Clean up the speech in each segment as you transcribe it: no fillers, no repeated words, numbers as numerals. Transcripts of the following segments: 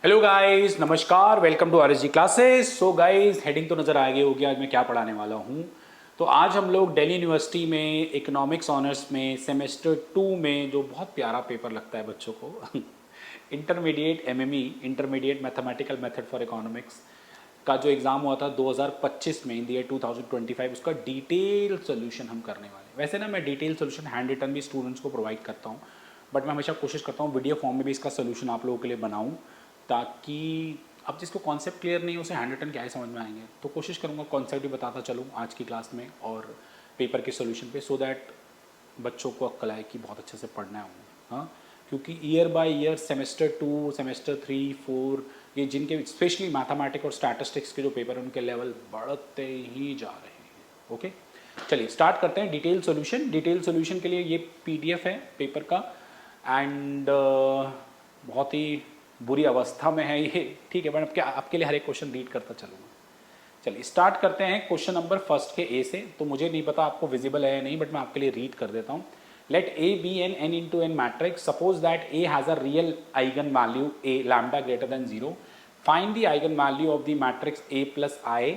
Hello guys, नमस्कार, welcome to RSG classes. So guys, heading तो नज़र आ गई होगी आज मैं क्या पढ़ाने वाला हूँ। तो आज हम लोग दिल्ली यूनिवर्सिटी में इकोनॉमिक्स ऑनर्स में सेमेस्टर 2 में जो बहुत प्यारा पेपर लगता है बच्चों को intermediate MME, intermediate mathematical method for economics का जो एग्ज़ाम हुआ था 2025 में, इन द ईयर 2025, उसका डिटेल सोल्यूशन हम करने वाले हैं। वैसे ना मैं डिटेल सोल्यूशन हैंड रिटन भी स्टूडेंट्स को प्रोवाइड करता हूँ, बट मैं हमेशा कोशिश करता हूँ वीडियो फॉर्म में भी इसका सोल्यूशन आप लोगों के लिए बनाऊँ, ताकि अब जिसको कॉन्सेप्ट क्लियर नहीं है उसे हैंड रिटन क्या है समझ में आएंगे। तो कोशिश करूँगा कॉन्सेप्ट भी बताता चलूँ आज की क्लास में और पेपर के सोल्यूशन पे, सो दैट बच्चों को अक्ल आए कि बहुत अच्छे से पढ़ना है उन्हें। हाँ, क्योंकि year by year semester 2, semester 3, 4, ये जिनके स्पेशली मैथमेटिक्स और स्टैटिस्टिक्स के जो पेपर हैं उनके लेवल बढ़ते ही जा रहे हैं। ओके, चलिए स्टार्ट करते हैं डिटेल सॉल्यूशन। डिटेल सॉल्यूशन के लिए ये पीडीएफ है पेपर का, एंड बहुत ही बुरी अवस्था में है ये, ठीक है, बट आपके लिए हर एक क्वेश्चन रीड करता चलूँगा। चलिए स्टार्ट करते हैं क्वेश्चन नंबर फर्स्ट के ए से। तो मुझे नहीं पता आपको विजिबल है या नहीं, बट मैं आपके लिए रीड कर देता हूँ। Let A be n n into n matrix, suppose that A has a real eigenvalue A lambda greater than 0, find the eigen value of the matrix A plus I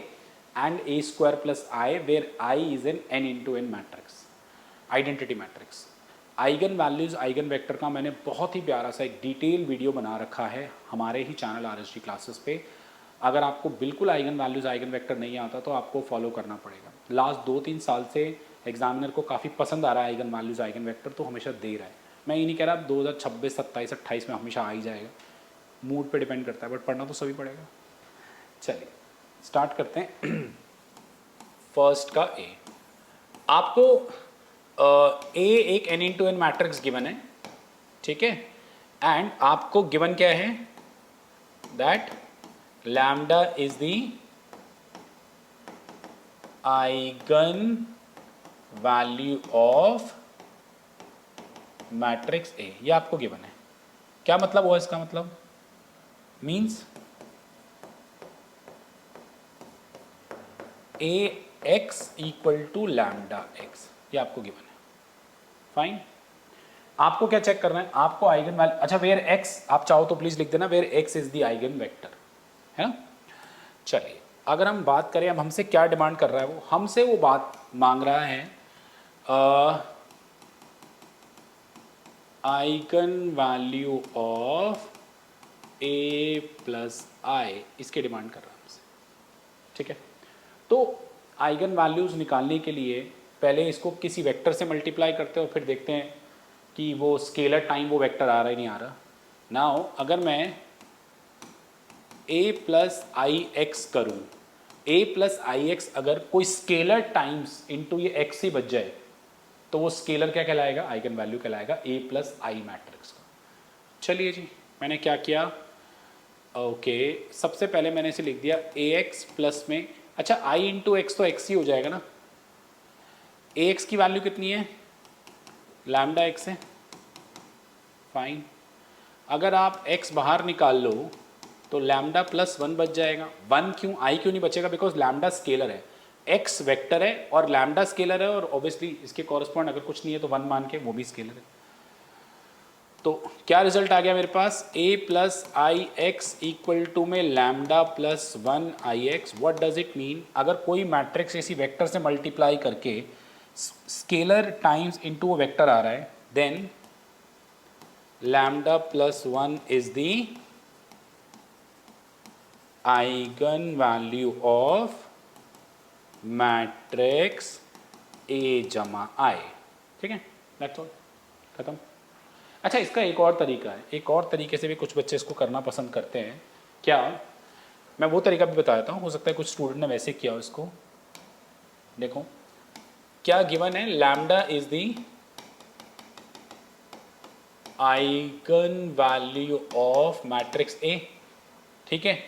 and A square plus I where I is n n into n matrix, identity matrix. Eigenvalues eigenvector का मैंने बहुत ही प्यारा सा एक detail video बना रखा है हमारे ही चैनल आरएसजी क्लासेस पे। अगर आपको बिल्कुल आइगन वैल्यूज़ आइगन वेक्टर नहीं आता तो आपको फॉलो करना पड़ेगा। लास्ट 2-3 साल से एग्जामिनर को काफ़ी पसंद आ रहा है आइगन वैल्यूज़ आइगन वेक्टर, तो हमेशा दे रहा है। मैं ये नहीं कह रहा 2026, 27, 28 में हमेशा आ ही जाएगा, मूड पे डिपेंड करता है, बट पढ़ना तो सभी पड़ेगा। चलिए स्टार्ट करते हैं। फर्स्ट का ए, आपको ए एक n into n matrix given है, ठीक है, एंड आपको गिवन क्या है, that lambda is the eigen value of matrix A. ये आपको गिवन है। क्या मतलब हुआ इसका? मतलब means A x equal to lambda x, ये आपको गिवन है। फाइन, आपको क्या चेक करना है? आपको आइगन वैल्यू, अच्छा वेयर एक्स, आप चाहो तो प्लीज लिख देना where x is the eigenvector, है ना। चलिए अगर हम बात करें, अब हमसे क्या डिमांड कर रहा है वो, हमसे वो बात मांग रहा है eigen value of A plus I, इसके डिमांड कर रहा है हमसे, ठीक है। तो आइगन वैल्यूज निकालने के लिए पहले इसको किसी वेक्टर से मल्टीप्लाई करते हैं और फिर देखते हैं कि वो स्केलर टाइम वो वेक्टर आ रहा है नहीं आ रहा। नाउ अगर मैं a प्लस आई एक्स करूँ, a प्लस आई एक्स अगर कोई स्केलर टाइम्स इनटू ये x ही बच जाए तो वो स्केलर क्या कहलाएगा? आइगन वैल्यू कहलाएगा a प्लस आई मैट्रिक्स का। चलिए जी, मैंने क्या किया, ओके, सबसे पहले मैंने इसे लिख दिया ax प्लस में, अच्छा i इंटू एक्स तो x ही हो जाएगा ना। ax की वैल्यू कितनी है? लैम्डा x है, फाइन। अगर आप x बाहर निकाल लो तो लैम्डा प्लस 1 बच जाएगा। 1 क्यों, i क्यों नहीं बचेगा? बिकॉज लैम्डा स्केलर है, x वेक्टर है और लैम्डा स्केलर है, और ऑब्वियसली इसके कॉरस्पॉन्ड अगर कुछ नहीं है तो 1 मान के वो भी स्केलर है। तो क्या रिजल्ट आ गया मेरे पास? a plus I X equal to में lambda plus 1 I X. What does it mean? अगर कोई मैट्रिक्स इसी वेक्टर से मल्टीप्लाई करके स्केलर टाइम्स इनटू वेक्टर आ रहा है, then lambda plus 1 is the eigen value of matrix a जमा i, ठीक है, दैट्स ऑल, खत्म। अच्छा, इसका एक और तरीका है, एक और तरीके से भी कुछ बच्चे इसको करना पसंद करते हैं। क्या? मैं वो तरीका भी बताता हूँ, हो सकता है कुछ स्टूडेंट ने वैसे किया हो इसको। देखो क्या गिवन है, lambda is the eigen value of matrix A, ठीक है।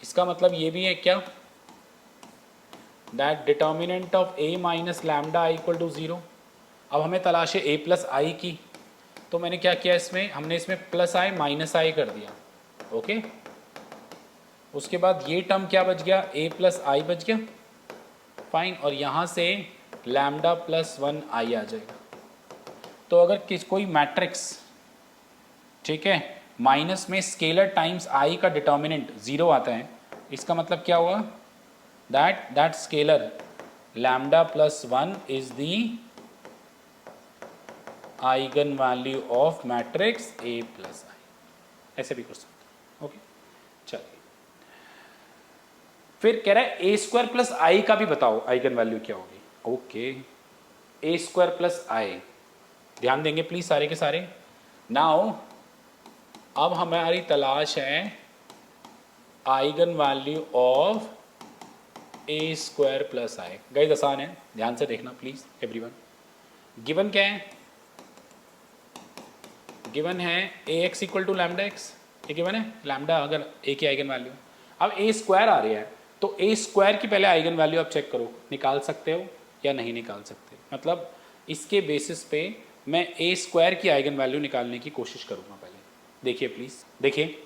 इसका मतलब ये भी है क्या, that determinant of A minus lambda I equal to 0। अब हमें तलाश है ए प्लस आई की, तो मैंने क्या किया इसमें, हमने इसमें प्लस आई माइनस आई कर दिया, ओके। उसके बाद ये टर्म क्या बच गया, a प्लस आई बच गया, फाइन, और यहाँ से लैम्डा प्लस 1 आई आ जाएगा। तो अगर कोई मैट्रिक्स, ठीक है, माइनस में स्केलर टाइम्स आई का डिटर्मिनेंट 0 आता है, इसका मतलब क्या हुआ, that scalar lambda plus 1 is the eigen value of matrix A plus I, ऐसे भी कर सकते हैं। ओके चलिए, फिर कह रहा है ए स्क्वायर प्लस आई का भी बताओ आइगन वैल्यू क्या होगी। ओके, ए स्क्वायर प्लस आई, ध्यान देंगे प्लीज सारे के सारे। नाउ अब हमारी तलाश है eigen value of A square plus I. Guys आसान है, ध्यान से देखना प्लीज एवरीवन। गिवन क्या है, गिवन है A x equal to lambda x, ये गिवन है लैम्डा अगर ए की आइगन वैल्यू। अब ए स्क्वायर आ रही है तो ए स्क्वायर की पहले आइगन वैल्यू आप चेक करो, निकाल सकते हो या नहीं निकाल सकते, मतलब इसके बेसिस पे मैं ए स्क्वायर की आइगन वैल्यू निकालने की कोशिश करूँगा। पहले देखिए प्लीज़, देखिए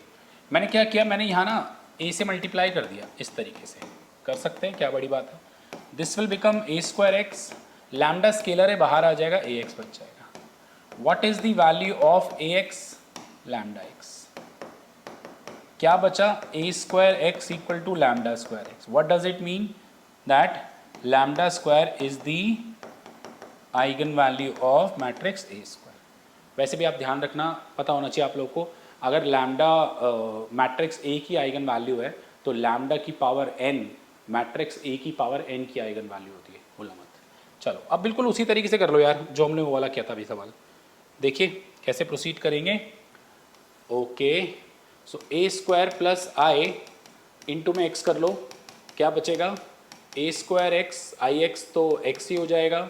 मैंने क्या किया, मैंने यहाँ ना ए से मल्टीप्लाई कर दिया, इस तरीके से कर सकते हैं, क्या बड़ी बात है। This will become A square X, lambda scalar है बाहर आ जाएगा, ए एक्स बच जाएगा। What is the value of A X, lambda X. क्या बचा, A square X equal to lambda square X. What does it mean, that lambda square is the eigen value of matrix A square. वैसे भी आप ध्यान रखना, पता होना चाहिए आप लोग को, अगर लैम्डा मैट्रिक्स ए की आइगन वैल्यू है तो लैम्डा की पावर एन मैट्रिक्स ए की पावर एन की आइगन वैल्यू होती है, भूलना मत। चलो अब बिल्कुल उसी तरीके से कर लो यार जो हमने वो वाला किया था अभी सवाल। देखिए कैसे प्रोसीड करेंगे। ओके, सो ए स्क्वायर प्लस आई इंटू में एक्स कर लो, क्या बचेगा, ए स्क्वायर एक्स, आई एक्स तो एक्स ही हो जाएगा।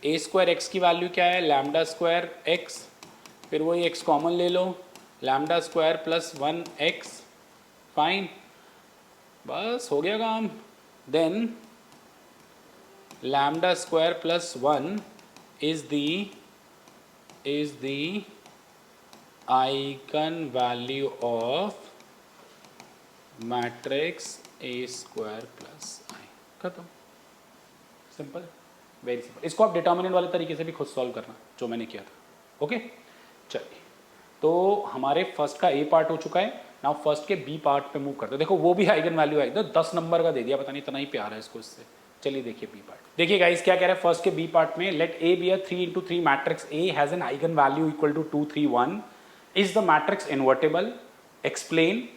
ए स्क्वायर एक्स की वैल्यू क्या है, लैम्डा स्क्वायर एक्स, फिर वही एक्स कॉमन ले लो, lambda square plus 1 X, fine, बस हो गया काम। Then lambda square plus 1 is the eigen value of matrix A square plus I, खत्म, सिंपल, वेरी सिंपल। इसको आप डिटर्मिनेंट वाले तरीके से भी खुद सॉल्व करना जो मैंने किया था। ओके चलिए, तो हमारे फर्स्ट का ए पार्ट हो चुका है, नाउ फर्स्ट के बी पार्ट पे मूव करते हैं। देखो वो भी आइगन वैल्यू है, 10 नंबर का दे दिया, पता नहीं इतना ही प्यार है इसको इससे। चलिए देखिए बी पार्ट, देखिए गाइस क्या कह रहा है फर्स्ट के बी पार्ट में, let A be a 3x3 matrix A has an eigenvalue equal to 2 3 1, is the matrix invertible, explain,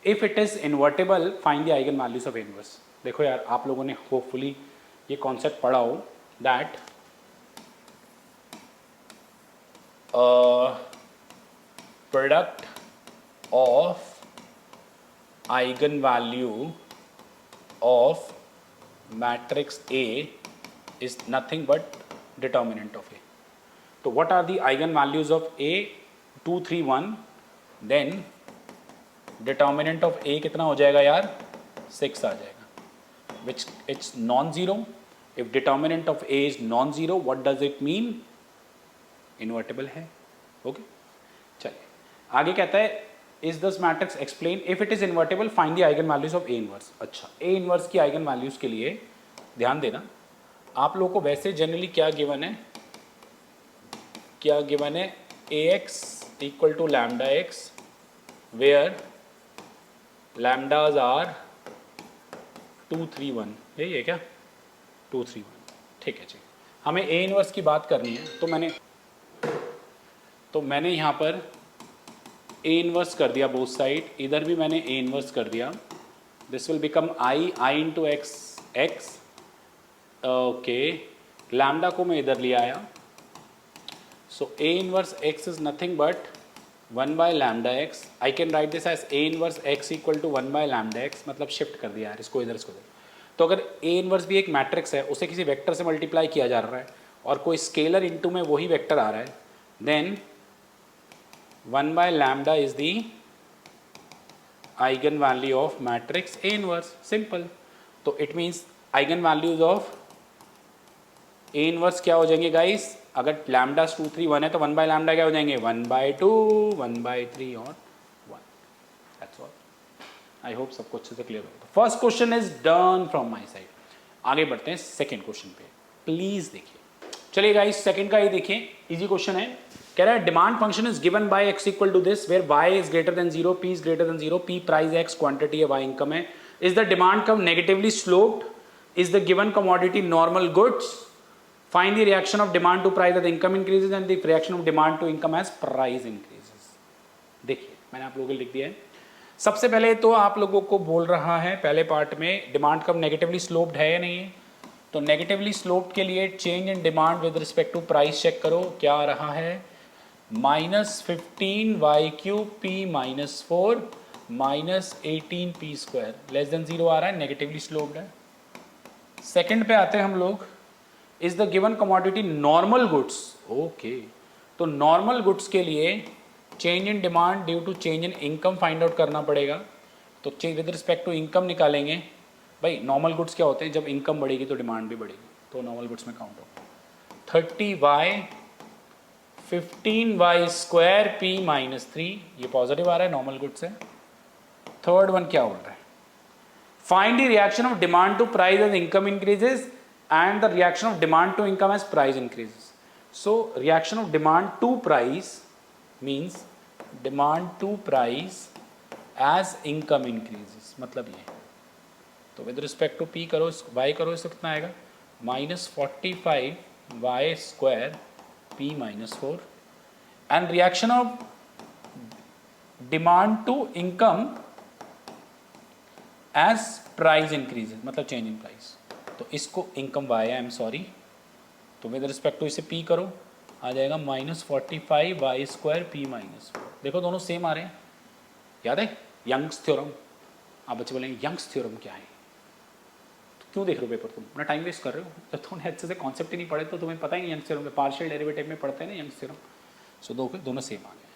if it is invertible find the eigen values of inverse. देखो यार आप लोगों ने hopefully ये concept पढ़ा हो, that product of eigen value of matrix A is nothing but determinant of A. तो what are the eigen values of A, 2 3 1, then determinant of A कितना हो जाएगा यार, 6 आ जाएगा, which it's non-zero. If determinant of A is non-zero, what does it mean? Invertible है। Okay चलिए आगे कहता है, is this matrix explain if it is invertible find the eigen values of A inverse। अच्छा, A inverse की eigen values के लिए ध्यान देना, आप लोगों को वैसे जनरली क्या गिवन है, क्या गिवन है, Ax equal to lambda X where lambdas are 2 3 1, यही है क्या, 2 3 1, ठीक है जी। हमें ए इनवर्स की बात करनी है, तो मैंने यहाँ पर ए इनवर्स कर दिया बोथ साइड, इधर भी मैंने ए इनवर्स कर दिया, this will become I into X X. Okay, lambda को मैं इधर ले आया, so A inverse X is nothing but 1 by lambda X. I can write this as A inverse X equal to 1 by lambda X, मतलब shift कर दिया यार इसको इधर इसको इधर। तो अगर ए इनवर्स भी एक मैट्रिक्स है, उसे किसी वेक्टर से मल्टीप्लाई किया जा रहा है और कोई स्केलर इनटू में वही वेक्टर आ रहा है, then 1 by lambda is the eigen value of matrix A inverse, simple. तो it means eigen values of A inverse क्या हो जाएंगे गाइस, अगर लैम्डा 2 3 1 है तो 1 बाय लैम्डा क्या हो जाएंगे, 1 बाय 2 1 बाय 3 और 1। That's all. आई होप सबको अच्छे से क्लियर हो। First question is done from my side. आगे बढ़ते हैं सेकंड क्वेश्चन पे, प्लीज देखिए। चलिए गाइस सेकंड का ये देखिए, इजी क्वेश्चन है। कह रहा है demand function is given by x equal to this where y is greater than zero, p is greater than zero, p price x quantity है, वाई इनकम है. Is the demand curve negatively sloped? Is the given commodity normal goods? Find the reaction of demand to price as income increases and the reaction of demand to income as price increases. देखिए मैंने आप लोगों को लिख दिया है. सबसे पहले तो आप लोगों को बोल रहा है पहले पार्ट में डिमांड कर्व नेगेटिवली स्लोप्ड है या नहीं है. तो नेगेटिवली स्लोप्ड के लिए change in demand with respect to price check करो. क्या आ रहा है? -15 Y cube P -4 -18 P square less than zero आ रहा है, नेगेटिवली स्लोप्ड है. सेकंड पे आते हैं हम लोग. Is the given commodity normal goods? Okay, तो नॉर्मल गुड्स के लिए change in demand due to change in income find out करना पड़ेगा. तो विद रिस्पेक्ट टू इनकम निकालेंगे. भाई नॉर्मल गुड्स क्या होते हैं? जब इनकम बढ़ेगी तो डिमांड भी बढ़ेगी, तो नॉर्मल गुड्स में काउंट होगा. 30y 15y स्क्वायर p -3, ये पॉजिटिव आ रहा है, नॉर्मल गुड्स है. थर्ड वन क्या बोल रहा है? Find the reaction of demand to price as income increases and the reaction of demand to income as price increases. So reaction of demand to price means demand to price as income increases, मतलब ये. तो with respect to p करो, y करो, इसको कितना आएगा? -45 y square p -4 and reaction of demand to income as price increases, मतलब change in price. तो इसको इनकम y है, आई एम सॉरी. तो विद रिस्पेक्ट टू इसे p करो, आ जाएगा -45 वाई स्क्वायर पी -4. देखो दोनों सेम आ रहे हैं. याद है यंग्स थ्योरम? आप बच्चे बोलेंगे यंग्स थ्योरम क्या है? तो क्यों देख रहे हो पेपर? तुम अपना टाइम वेस्ट कर रहे हो. जब तुमने अच्छे से कॉन्सेप्ट ही नहीं पढ़े तो तुम्हें पता ही नहीं. यंग्स थ्योरम में पार्शियल डेरिवेटिव में पढ़ते हैं ना यंग्स थ्योरम. सो दोनों सेम आ गए.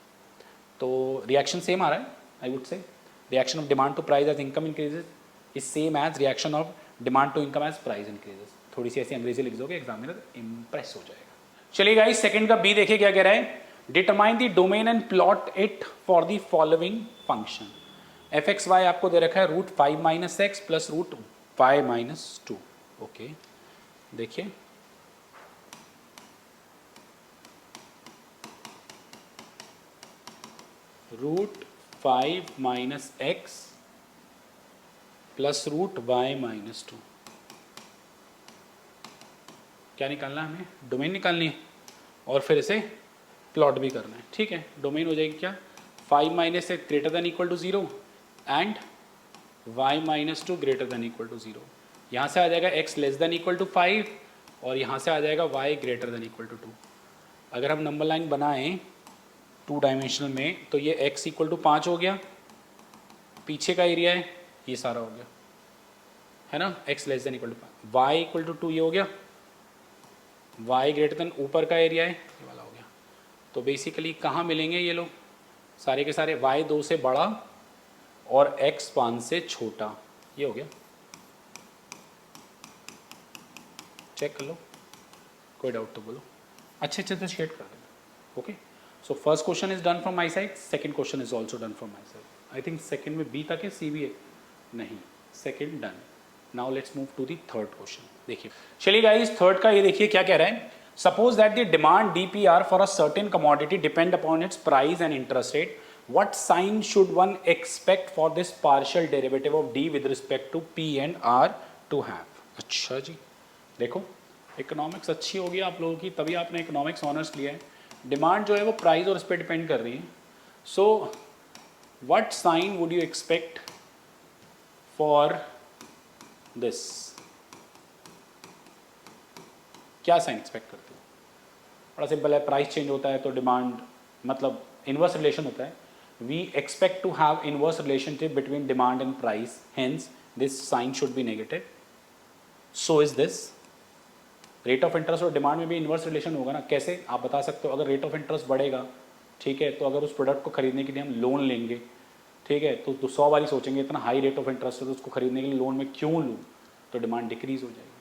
तो रिएक्शन सेम आ रहा है. I would say reaction of demand to price as income increases is same as reaction of demand to income as price increases. थोड़ी सी ऐसी अंग्रेजी लिख दोगे एग्जामिनर इंप्रेस हो जाएगा. चलिए गाइस, सेकंड का बी देखिए क्या कह रहा है. Determine the domain and plot it for the following function. f(x,y) आपको दे रखा है √5 - x प्लस √y - 2. ओके, देखिए √5 - x प्लस √y - 2. क्या निकालना है हमें? डोमेन निकालनी है और फिर इसे प्लॉट भी करना है. ठीक है, डोमेन हो जाएगी क्या? 5 - x greater than equal to 0 and y - 2 greater than equal to 0. यहाँ से आ जाएगा x less than equal to 5 और यहाँ से आ जाएगा y greater than equal to 2. अगर हम नंबर लाइन बनाएं 2 डायमेंशनल में तो ये x इक्वल टू 5 हो गया, पीछे का एरिया है ये सारा हो गया, है ना. x less than equal to 5, y equal to 2 ये हो गया, y ग्रेटर देन ऊपर का एरिया है ये वाला हो गया. तो बेसिकली कहाँ मिलेंगे ये लोग सारे के सारे? y 2 से बड़ा और x 5 से छोटा, ये हो गया. चेक कर लो, कोई डाउट तो बोलो. अच्छे से शेड कर देना. Okay, so first question is done from my side, second question is also done from my side. I think second में बी तक है, सी भी है नहीं. Second done. Now let's move to the third question. देखिए चलिए guys, third का ये देखिए क्या कह रहा है. Suppose that the demand DPR for a certain commodity depend upon its price and interest rate. What sign should one expect for this partial derivative of D with respect to P and R to have. अच्छा जी, देखो economics अच्छी होगी आप लोगों की, तभी आपने इकोनॉमिक्स ऑनर्स लिया है. डिमांड जो है वो प्राइस और इस पर डिपेंड कर रही है. So what sign would you expect for this? क्या साइन एक्सपेक्ट करते हो? बड़ा सिंपल है, प्राइस चेंज होता है तो डिमांड मतलब इनवर्स रिलेशन होता है. We expect to have inverse relationship between demand and price, hence this sign should be negative. So is this. Rate of interest और डिमांड में भी इनवर्स रिलेशन होगा ना. कैसे आप बता सकते हो? अगर रेट ऑफ इंटरेस्ट बढ़ेगा, ठीक है, तो अगर उस प्रोडक्ट को खरीदने के लिए हम लोन लेंगे, ठीक है, तो 100 बारी सोचेंगे इतना हाई रेट ऑफ इंटरेस्ट है तो उसको खरीदने के लिए लोन में क्यों लूँ, तो डिमांड डिक्रीज हो जाएगी.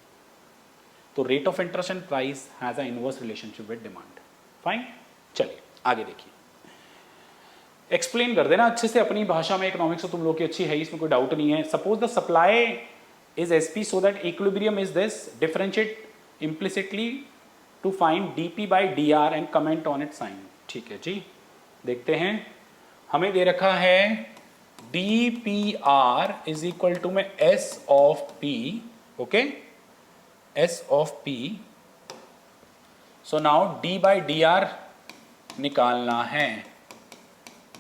तो rate of interest and price has a inverse relationship with demand. Fine, चलिए आगे देखिए. एक्सप्लेन कर देना अच्छे से अपनी भाषा में. इकोनॉमिक्स तो तुम लोग की अच्छी है, इसमें कोई डाउट नहीं है. Suppose the supply is SP so that equilibrium is this. Differentiate implicitly to find dP by dr and comment on its sign. ठीक है जी, देखते हैं। हमें दे रखा है D P R is equal to में S of P, okay, S of P. So now D by D R निकालना है,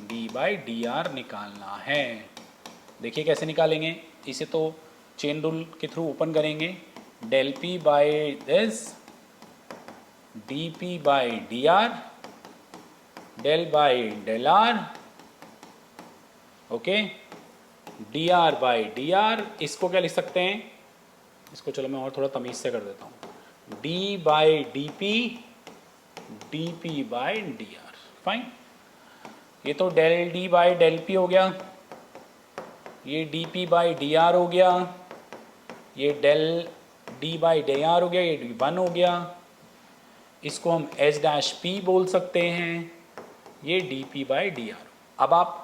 डी बाई डी आर निकालना है। देखिए कैसे निकालेंगे, इसे तो चेन रूल के थ्रू ओपन करेंगे। Del P by this, D P by D R, del by del R, okay, D R by D R. इसको क्या लिख सकते हैं, इसको चलो मैं और थोड़ा तमीज से कर देता हूँ, D by D P by D R. Fine, ये तो del D by del P हो गया, ये D P by D R हो गया, ये del D by D R हो गया, ये डी वन हो गया। इसको हम एच डैश पी बोल सकते हैं, ये D P by D are. अब आप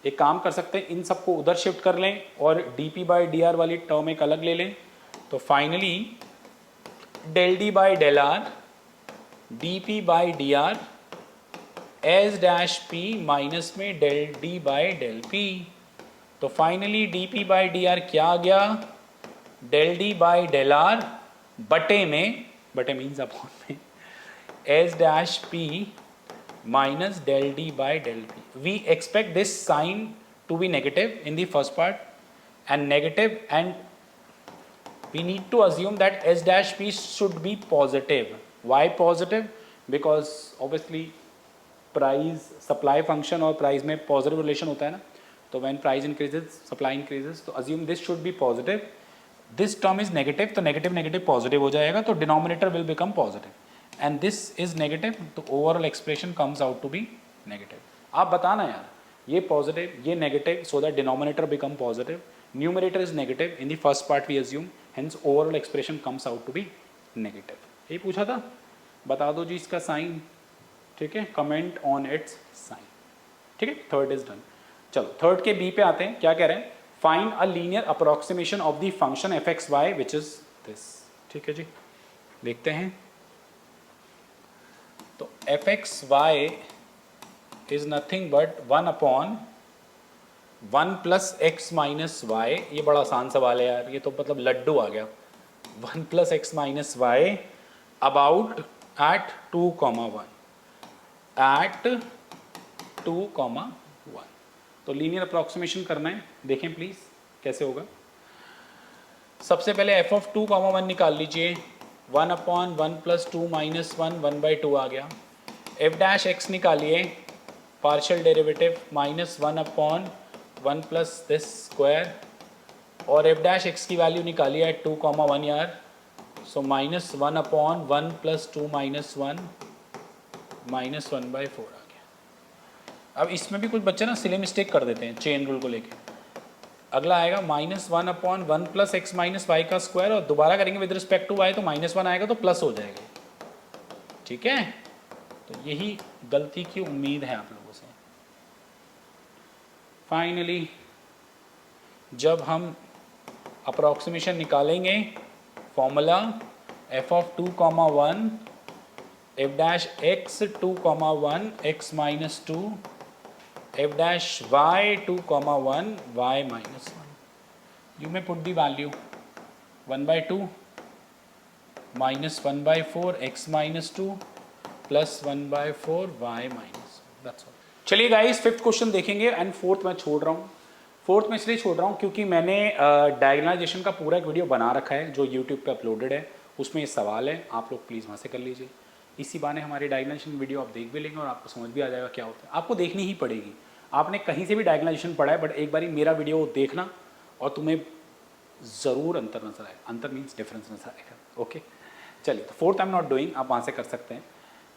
एक काम कर सकते हैं, इन सबको उधर शिफ्ट कर लें और D P by D R वाली टर्म एक अलग ले लें। तो finally del D by del R, D P by D R, H dash P minus में del D by del P. तो finally D P by D R क्या आ गया, del D by del R बटे में, बटे means upon में, H dash P minus del d by del p. We expect this sign to be negative in the first part and negative, and we need to assume that s dash p should be positive. Why positive? Because obviously price supply function और price में positive relation होता है ना, तो when price increases supply increases, तो assume this should be positive. This term is negative, तो negative negative positive हो जाएगा, तो denominator will become positive. And this is negative, तो overall expression comes out to be negative. आप बताना यार, ये positive, ये negative, so that denominator become positive, numerator is negative, in the first part we assume, hence overall expression comes out to be negative. यही पूछा था, बता दो जी इसका साइन, ठीक है, comment on its sign, ठीक है, third is done। चलो थर्ड के बी पे आते हैं, क्या कह रहे हैं, find a linear approximation of the function fxy which is this, ठीक है जी, देखते हैं। तो f x y is nothing but 1 upon 1 plus x minus y. ये बड़ा आसान सवाल है यार, ये तो मतलब लड्डू आ गया। 1 plus x minus y about at 2,1, at 2,1। तो लीनियर अप्रॉक्सीमेशन करना है, देखें प्लीज कैसे होगा। सबसे पहले एफ ऑफ 2,1 निकाल लीजिए, 1 अपॉन 1 प्लस 2 माइनस 1, 1/2 आ गया। एफ डैश एक्स निकालिए, partial derivative minus 1 upon 1 plus this square, और एफ डैश एक्स की वैल्यू निकालिए एट 2,1 यार, so minus 1 upon 1 plus 2 minus 1, minus 1/4 आ गया। अब इसमें भी कुछ बच्चे ना सिली मिस्टेक कर देते हैं चेन रूल को लेके। अगला आएगा minus 1 upon 1 plus x minus y का स्क्वायर, और दोबारा करेंगे विद रिस्पेक्ट टू वाई तो माइनस 1 आएगा तो प्लस हो जाएगा, ठीक है। तो यही गलती की उम्मीद है आप लोगों से। फाइनली जब हम अप्रॉक्सीमेशन निकालेंगे, formula F of 2,1 F dash X 2,1 X minus 2 F dash Y 2,1 Y minus 1। You में put the value 1/2 minus 1/4 X minus 2 plus 1/4 Y minus, that's all. चलिए गाइस, फिफ्थ क्वेश्चन देखेंगे एंड फोर्थ मैं छोड़ रहा हूँ। Fourth में इसलिए छोड़ रहा हूँ क्योंकि मैंने डायगोनलाइजेशन का पूरा एक वीडियो बना रखा है जो यूट्यूब पे अपलोडेड है, उसमें ये सवाल है, आप लोग प्लीज़ वहाँ से कर लीजिए। इसी बहाने हमारी डायगोनलाइजेशन वीडियो आप देख भी लेंगे और आपको समझ भी आ जाएगा क्या होता है। आपको देखनी ही पड़ेगी, आपने कहीं से भी डायगोनलाइजेशन पढ़ा है, बट एक बारी मेरा वीडियो देखना और तुम्हें ज़रूर अंतर नजर आएगा। अंतर मीन्स डिफरेंस नजर आएगा, ओके। चलिए, तो fourth I am not doing, आप वहाँ से कर सकते हैं।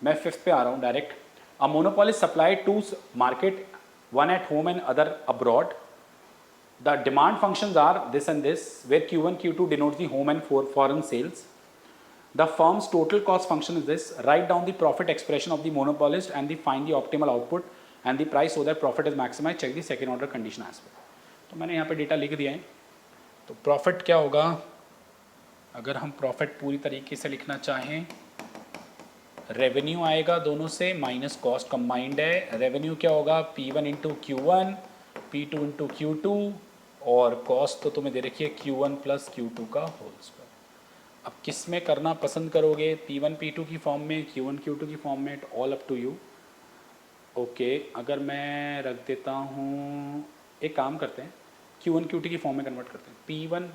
मैं फिफ्थ पे आ रहा हूँ direct. A monopolist supplied to market, one at home and other abroad. The demand functions are this and this, where Q1, Q2 denotes the home and foreign sales. The firm's total cost function is this. Write down the profit expression of the monopolist and find the optimal output and the price so that profit is maximized. Check the second order condition aspect. तो मैंने यहाँ पे data लिख दिया है। तो profit क्या होगा, अगर हम प्रॉफिट पूरी तरीके से लिखना चाहें, रेवेन्यू आएगा दोनों से माइनस कॉस्ट कंबाइंड है। रेवेन्यू क्या होगा, P1 one into Q one, P two into Q two, और कॉस्ट तो तुम्हें दे रखी है Q1 प्लस Q2 का होल स्क्वायर। अब किस में करना पसंद करोगे, P1 P2 की फॉर्म में, Q1 Q2 की फॉर्म में, all up to you. Okay, अगर मैं रख देता हूँ, एक काम करते हैं, Q1 Q2 की फॉर्म में कन्वर्ट करते हैं। P1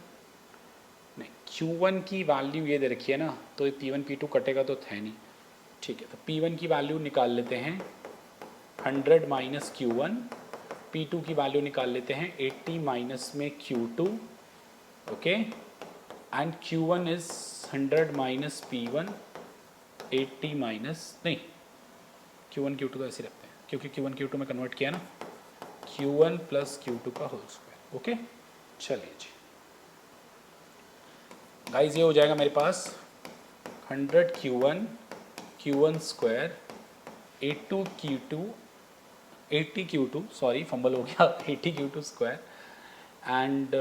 नहीं, Q1 की वैल्यू ये दे रखी है ना, तो P1 P2 कटेगा तो है नहीं। ठीक है, तो P1 की वैल्यू निकाल लेते हैं 100 माइनस Q1, P2 की वैल्यू निकाल लेते हैं 80 माइनस में Q2, okay, and Q1 is 100 minus P1, 80 minus, नहीं, Q1 Q2 तो ऐसे रखते हैं क्योंकि Q1 Q2 में कन्वर्ट किया ना, Q1 प्लस Q2 का होल स्क्वायर। ओके, चलिए जी गाइस, ये हो जाएगा मेरे पास 100 Q1 square 80 Q2 sorry fumble हो गया 80 Q2 स्क्वायर एंड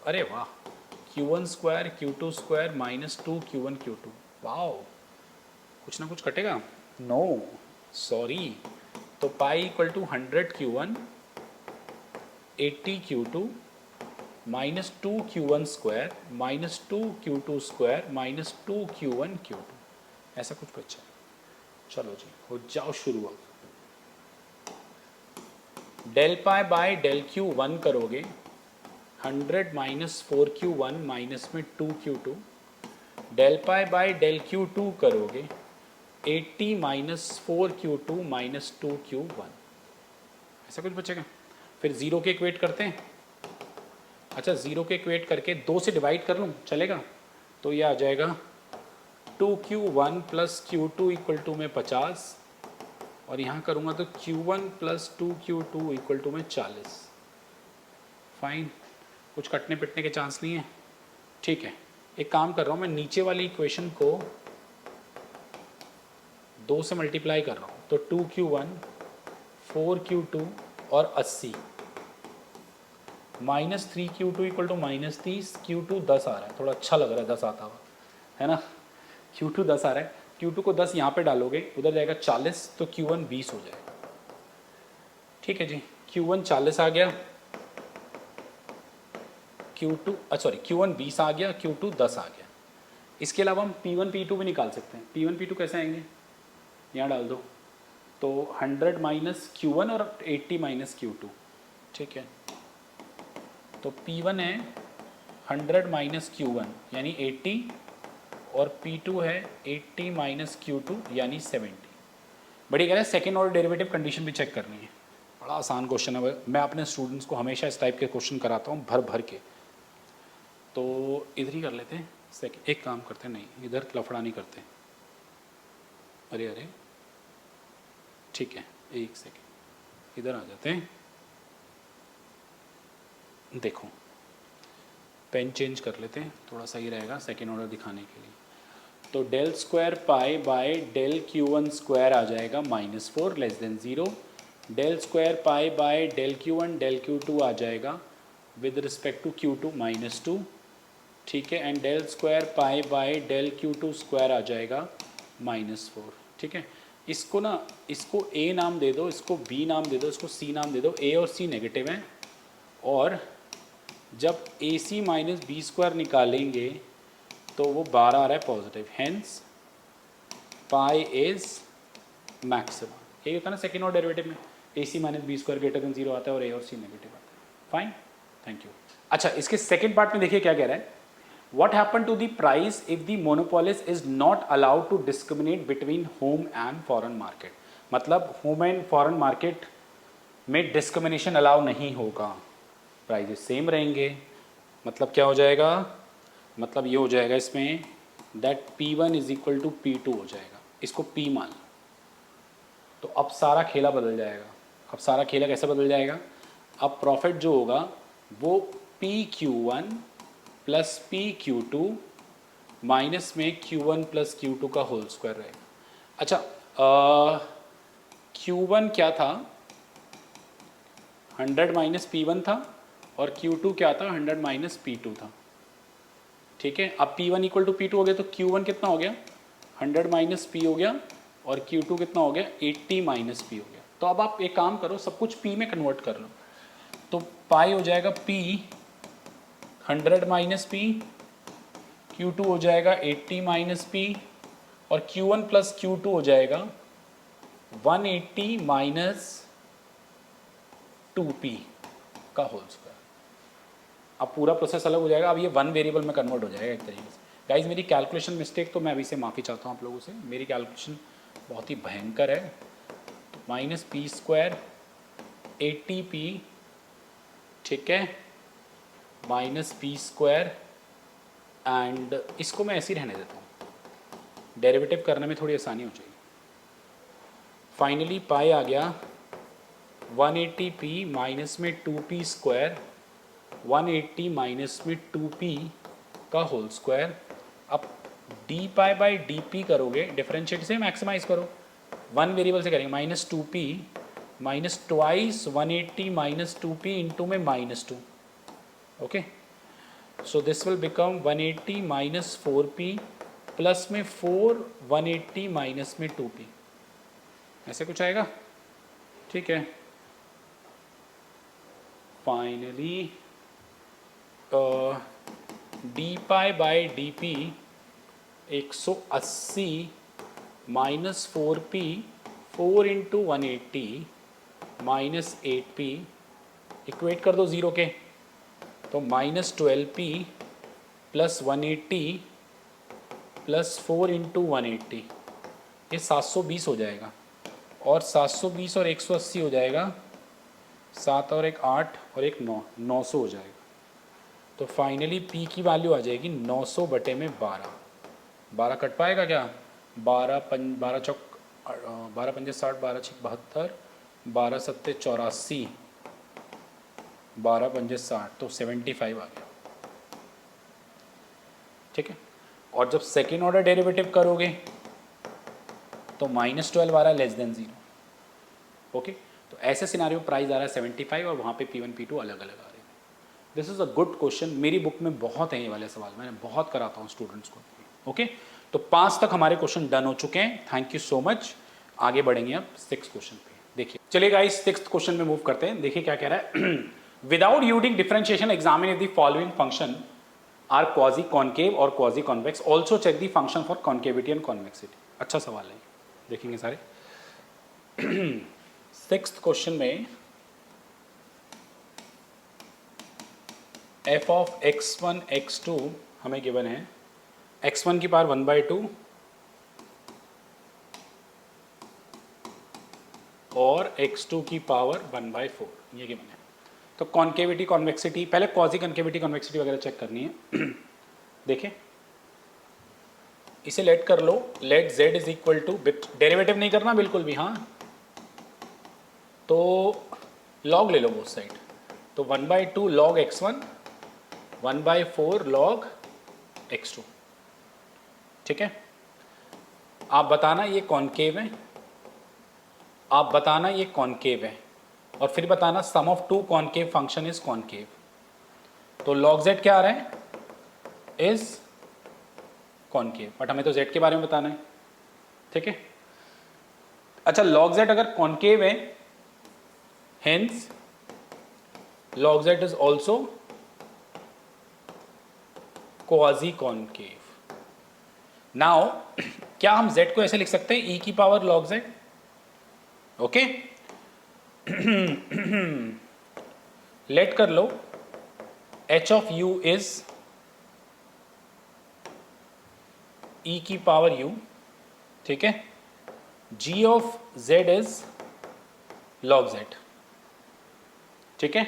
अरे वाह, Q1 square Q2 square minus 2 Q1 Q2। Wow, कुछ ना कुछ कटेगा, नो सॉरी। तो pi equal to 100 Q1 80 Q2 minus 2 Q1 square minus 2 Q2 square minus 2 Q1 Q2, ऐसा कुछ बचा। चलो जी, हो जाओ शुरू। अब del pi by del Q1 करोगे 100 माइनस 4Q1 माइनस में 2Q2, del pi by del Q2 करोगे 80 माइनस 4Q2 माइनस 2Q1, ऐसा कुछ बचेगा। फिर ज़ीरो के इक्वेट करते हैं। अच्छा, ज़ीरो के इक्वेट करके 2 से डिवाइड कर लूँ, चलेगा? तो ये आ जाएगा 2Q1 plus Q2 equal to में 50, और यहाँ करूँगा तो Q1 plus 2Q2 equal to में 40। फाइन, कुछ कटने पिटने के चांस नहीं है। ठीक है, एक काम कर रहा हूँ मैं, नीचे वाली इक्वेशन को 2 से मल्टीप्लाई कर रहा हूँ, तो 2Q1 4Q2 और 80 minus 3Q2 equal to minus 30, Q2 10 आ रहा है, थोड़ा अच्छा लग रहा है 10 आता हुआ, है ना। Q2 10 आ रहा है, Q2 को 10 यहाँ पे डालोगे, उधर जाएगा 40, तो Q1 20 हो जाएगा। ठीक है जी, Q1 40 आ गया, Q2 सॉरी Q1 20 आ गया, Q2 10 आ गया। इसके अलावा हम P1 P2 भी निकाल सकते हैं। P1 P2 कैसे आएंगे, यहाँ डाल दो, तो 100 माइनस Q1 और 80 माइनस Q2। ठीक है, तो P1 है 100 माइनस Q1 यानी 80, और P2 है 80 माइनस Q2 यानी 70। बड़ी कह रहे हैं सेकेंड ऑर्डर डेरिवेटिव कंडीशन भी चेक करनी है। बड़ा आसान क्वेश्चन है, मैं अपने स्टूडेंट्स को हमेशा इस टाइप के क्वेश्चन कराता हूँ भर भर के। तो इधर ही कर लेते हैं, एक काम करते हैं, नहीं इधर लफड़ा नहीं करते। अरे अरे ठीक है, एक सेकेंड इधर आ जाते हैं। देखो, पेन चेंज कर लेते हैं, थोड़ा सही रहेगा सेकेंड ऑर्डर दिखाने के लिए। तो del square pi by del Q1 square आ जाएगा -4 less than 0। Del square pi by del Q1 del Q2 आ जाएगा विद रिस्पेक्ट टू Q2 -2। ठीक है, and del square pi by del Q2 square आ जाएगा -4। ठीक है, इसको ना, इसको A नाम दे दो, इसको B नाम दे दो, इसको C नाम दे दो। A और C नेगेटिव हैं, और जब AC माइनस बी स्क्वायर निकालेंगे तो वो 12 आ रहा है positive, hence pi is maximum. यही होता है ना सेकेंड ऑर्डर डेरिवेटिव में, AC minus B square greater than 0 आता है और A और C नेगेटिव आता है। Fine, thank you. अच्छा, इसके सेकेंड पार्ट में देखिए क्या कह रहा है, What happened to the price if the monopolist is not allowed to discriminate between home and foreign market? मतलब home and foreign market में डिस्क्रिमिनेशन अलाउ नहीं होगा, प्राइजेस सेम रहेंगे। मतलब क्या हो जाएगा, मतलब ये हो जाएगा इसमें that P1 is equal to P2 हो जाएगा, इसको P मान लो। तो अब सारा खेला बदल जाएगा। अब सारा खेला कैसे बदल जाएगा, अब प्रॉफिट जो होगा वो PQ1 प्लस PQ2 माइनस में Q1 प्लस Q2 का होल स्क्वायर रहेगा। अच्छा, Q1 क्या था, 100 माइनस P1 था, और Q2 क्या था, 100 माइनस P2 था। ठीक है, अब P1 इक्वल टू P2 हो गया, तो Q1 कितना हो गया, 100 माइनस पी हो गया और Q2 कितना हो गया 80 माइनस पी हो गया। तो अब आप एक काम करो, सब कुछ P में कन्वर्ट कर लो। तो पाई हो जाएगा P 100 माइनस पी, Q2 हो जाएगा 80 माइनस पी और Q1 प्लस Q2 हो जाएगा 180 माइनस 2P का होल स्क्वायर। अब पूरा प्रोसेस अलग हो जाएगा। अब ये वन वेरिएबल में कन्वर्ट हो जाएगा एक तरीके से। गाइज मेरी कैलकुलेशन मिस्टेक, तो मैं अभी से माफ़ी चाहता हूँ आप लोगों से, मेरी कैलकुलेशन बहुत ही भयंकर है। तो माइनस पी स्क्वायर 80P, ठीक है, माइनस पी स्क्वायर, एंड इसको मैं ऐसे ही रहने देता हूँ, डेरिवेटिव करने में थोड़ी आसानी हो जाएगी। फाइनली पाई आ गया 180P माइनस में 2P स्क्वायर, 180 माइनस में 2P का होल स्क्वायर। अब D pi by D P करोगे, डिफरेंशिएट से मैक्सिमाइज करो, वन वेरिएबल से करेंगे, minus 2P minus twice 180 minus 2P into में minus 2, okay. So this will become 180 minus 4P plus में 4 180 माइनस में 2P, ऐसे कुछ आएगा, ठीक है। Finally D pi by D P 180 minus 4P 4 into 180 minus 8P, equate कर दो ज़ीरो के, तो minus 12P plus 180 plus 4 into 180, ये 720 हो जाएगा, और 720 और 180 हो जाएगा, 7 और 1 8 और 1 9, 900 हो जाएगा। तो फाइनली P की वैल्यू आ जाएगी 900 बटे में 12। 12 कट पाएगा क्या? 12 चौक 12 पंजे 60, 12 छक 72, 12 सत्ते 84, 12 पंजे 60, तो 75 आ गया, ठीक है। और जब सेकेंड ऑर्डर डेरिवेटिव करोगे तो -12 आ रहा है लेस देन 0, ओके। तो ऐसे सिनारियो प्राइस आ रहा है 75 और वहाँ पे P1 P2 अलग अलग आ रहे हैं। This is a good question, मेरी बुक में बहुत हैं ये वाले सवाल, मैंने बहुत कराता हूँ स्टूडेंट्स को, ओके। तो 5 तक हमारे क्वेश्चन डन हो चुके हैं, थैंक यू सो मच। आगे बढ़ेंगे अब 6 क्वेश्चन पे, देखिए। चलिए गाइस 6th क्वेश्चन में मूव करते हैं, देखिए क्या कह रहा है। Without using differentiation examine the following function are quasi concave और quasi convex, also check the function for concavity and convexity. अच्छा सवाल है, देखेंगे सारे। 6th क्वेश्चन में f ऑफ x1 x2 हमें गिवन है, x1 की पावर 1/2 और x2 की पावर 1/4, ये गिवन है। तो कॉन्केविटी कॉन्वेक्सिटी, पहले क्वाजी कॉन्केविटी कॉन्वेक्सिटी वगैरह चेक करनी है। देखिए इसे लेट कर लो, let z is equal to, derivative नहीं करना बिल्कुल भी, हाँ, तो लॉग ले लो बोथ साइड, तो 1/2 लॉग x1, 1/4 लॉग x2, ठीक है। आप बताना ये कॉन्केव है, आप बताना ये कॉन्केव है, और फिर बताना sum of two concave function is concave. तो लॉग z क्या आ रहा है? इज कॉन्केव, बट हमें तो z के बारे में बताना है, ठीक है। अच्छा, लॉग z अगर कॉन्केव है, hence log z is also quasi concave. Now क्या हम z को ऐसे लिख सकते हैं, e की power log z, okay. Let कर लो, h of u is e की पावर u, ठीक है। g of z is log z, ठीक है।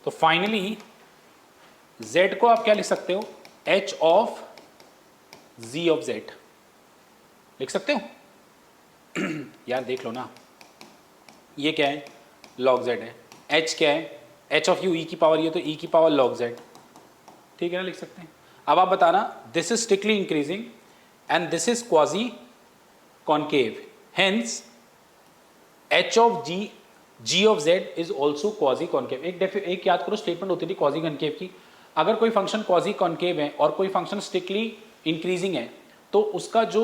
तो फाइनली z को आप क्या लिख सकते हो, h of z of z लिख सकते हो। यार देख लो ना, ये क्या है, log z है, h क्या है, h ऑफ u, e की पावर, ये तो e की पावर log z, ठीक है ना, लिख सकते हैं। अब आप बताना, this is strictly increasing and this is quasi concave, hence h of g of z is also quasi concave. एक याद करो स्टेटमेंट होती थी क्वाजी कॉन्केव की, अगर कोई फंक्शन क्वाजी कॉन्केव है और कोई फंक्शन स्ट्रिक्टली इंक्रीजिंग है, तो उसका जो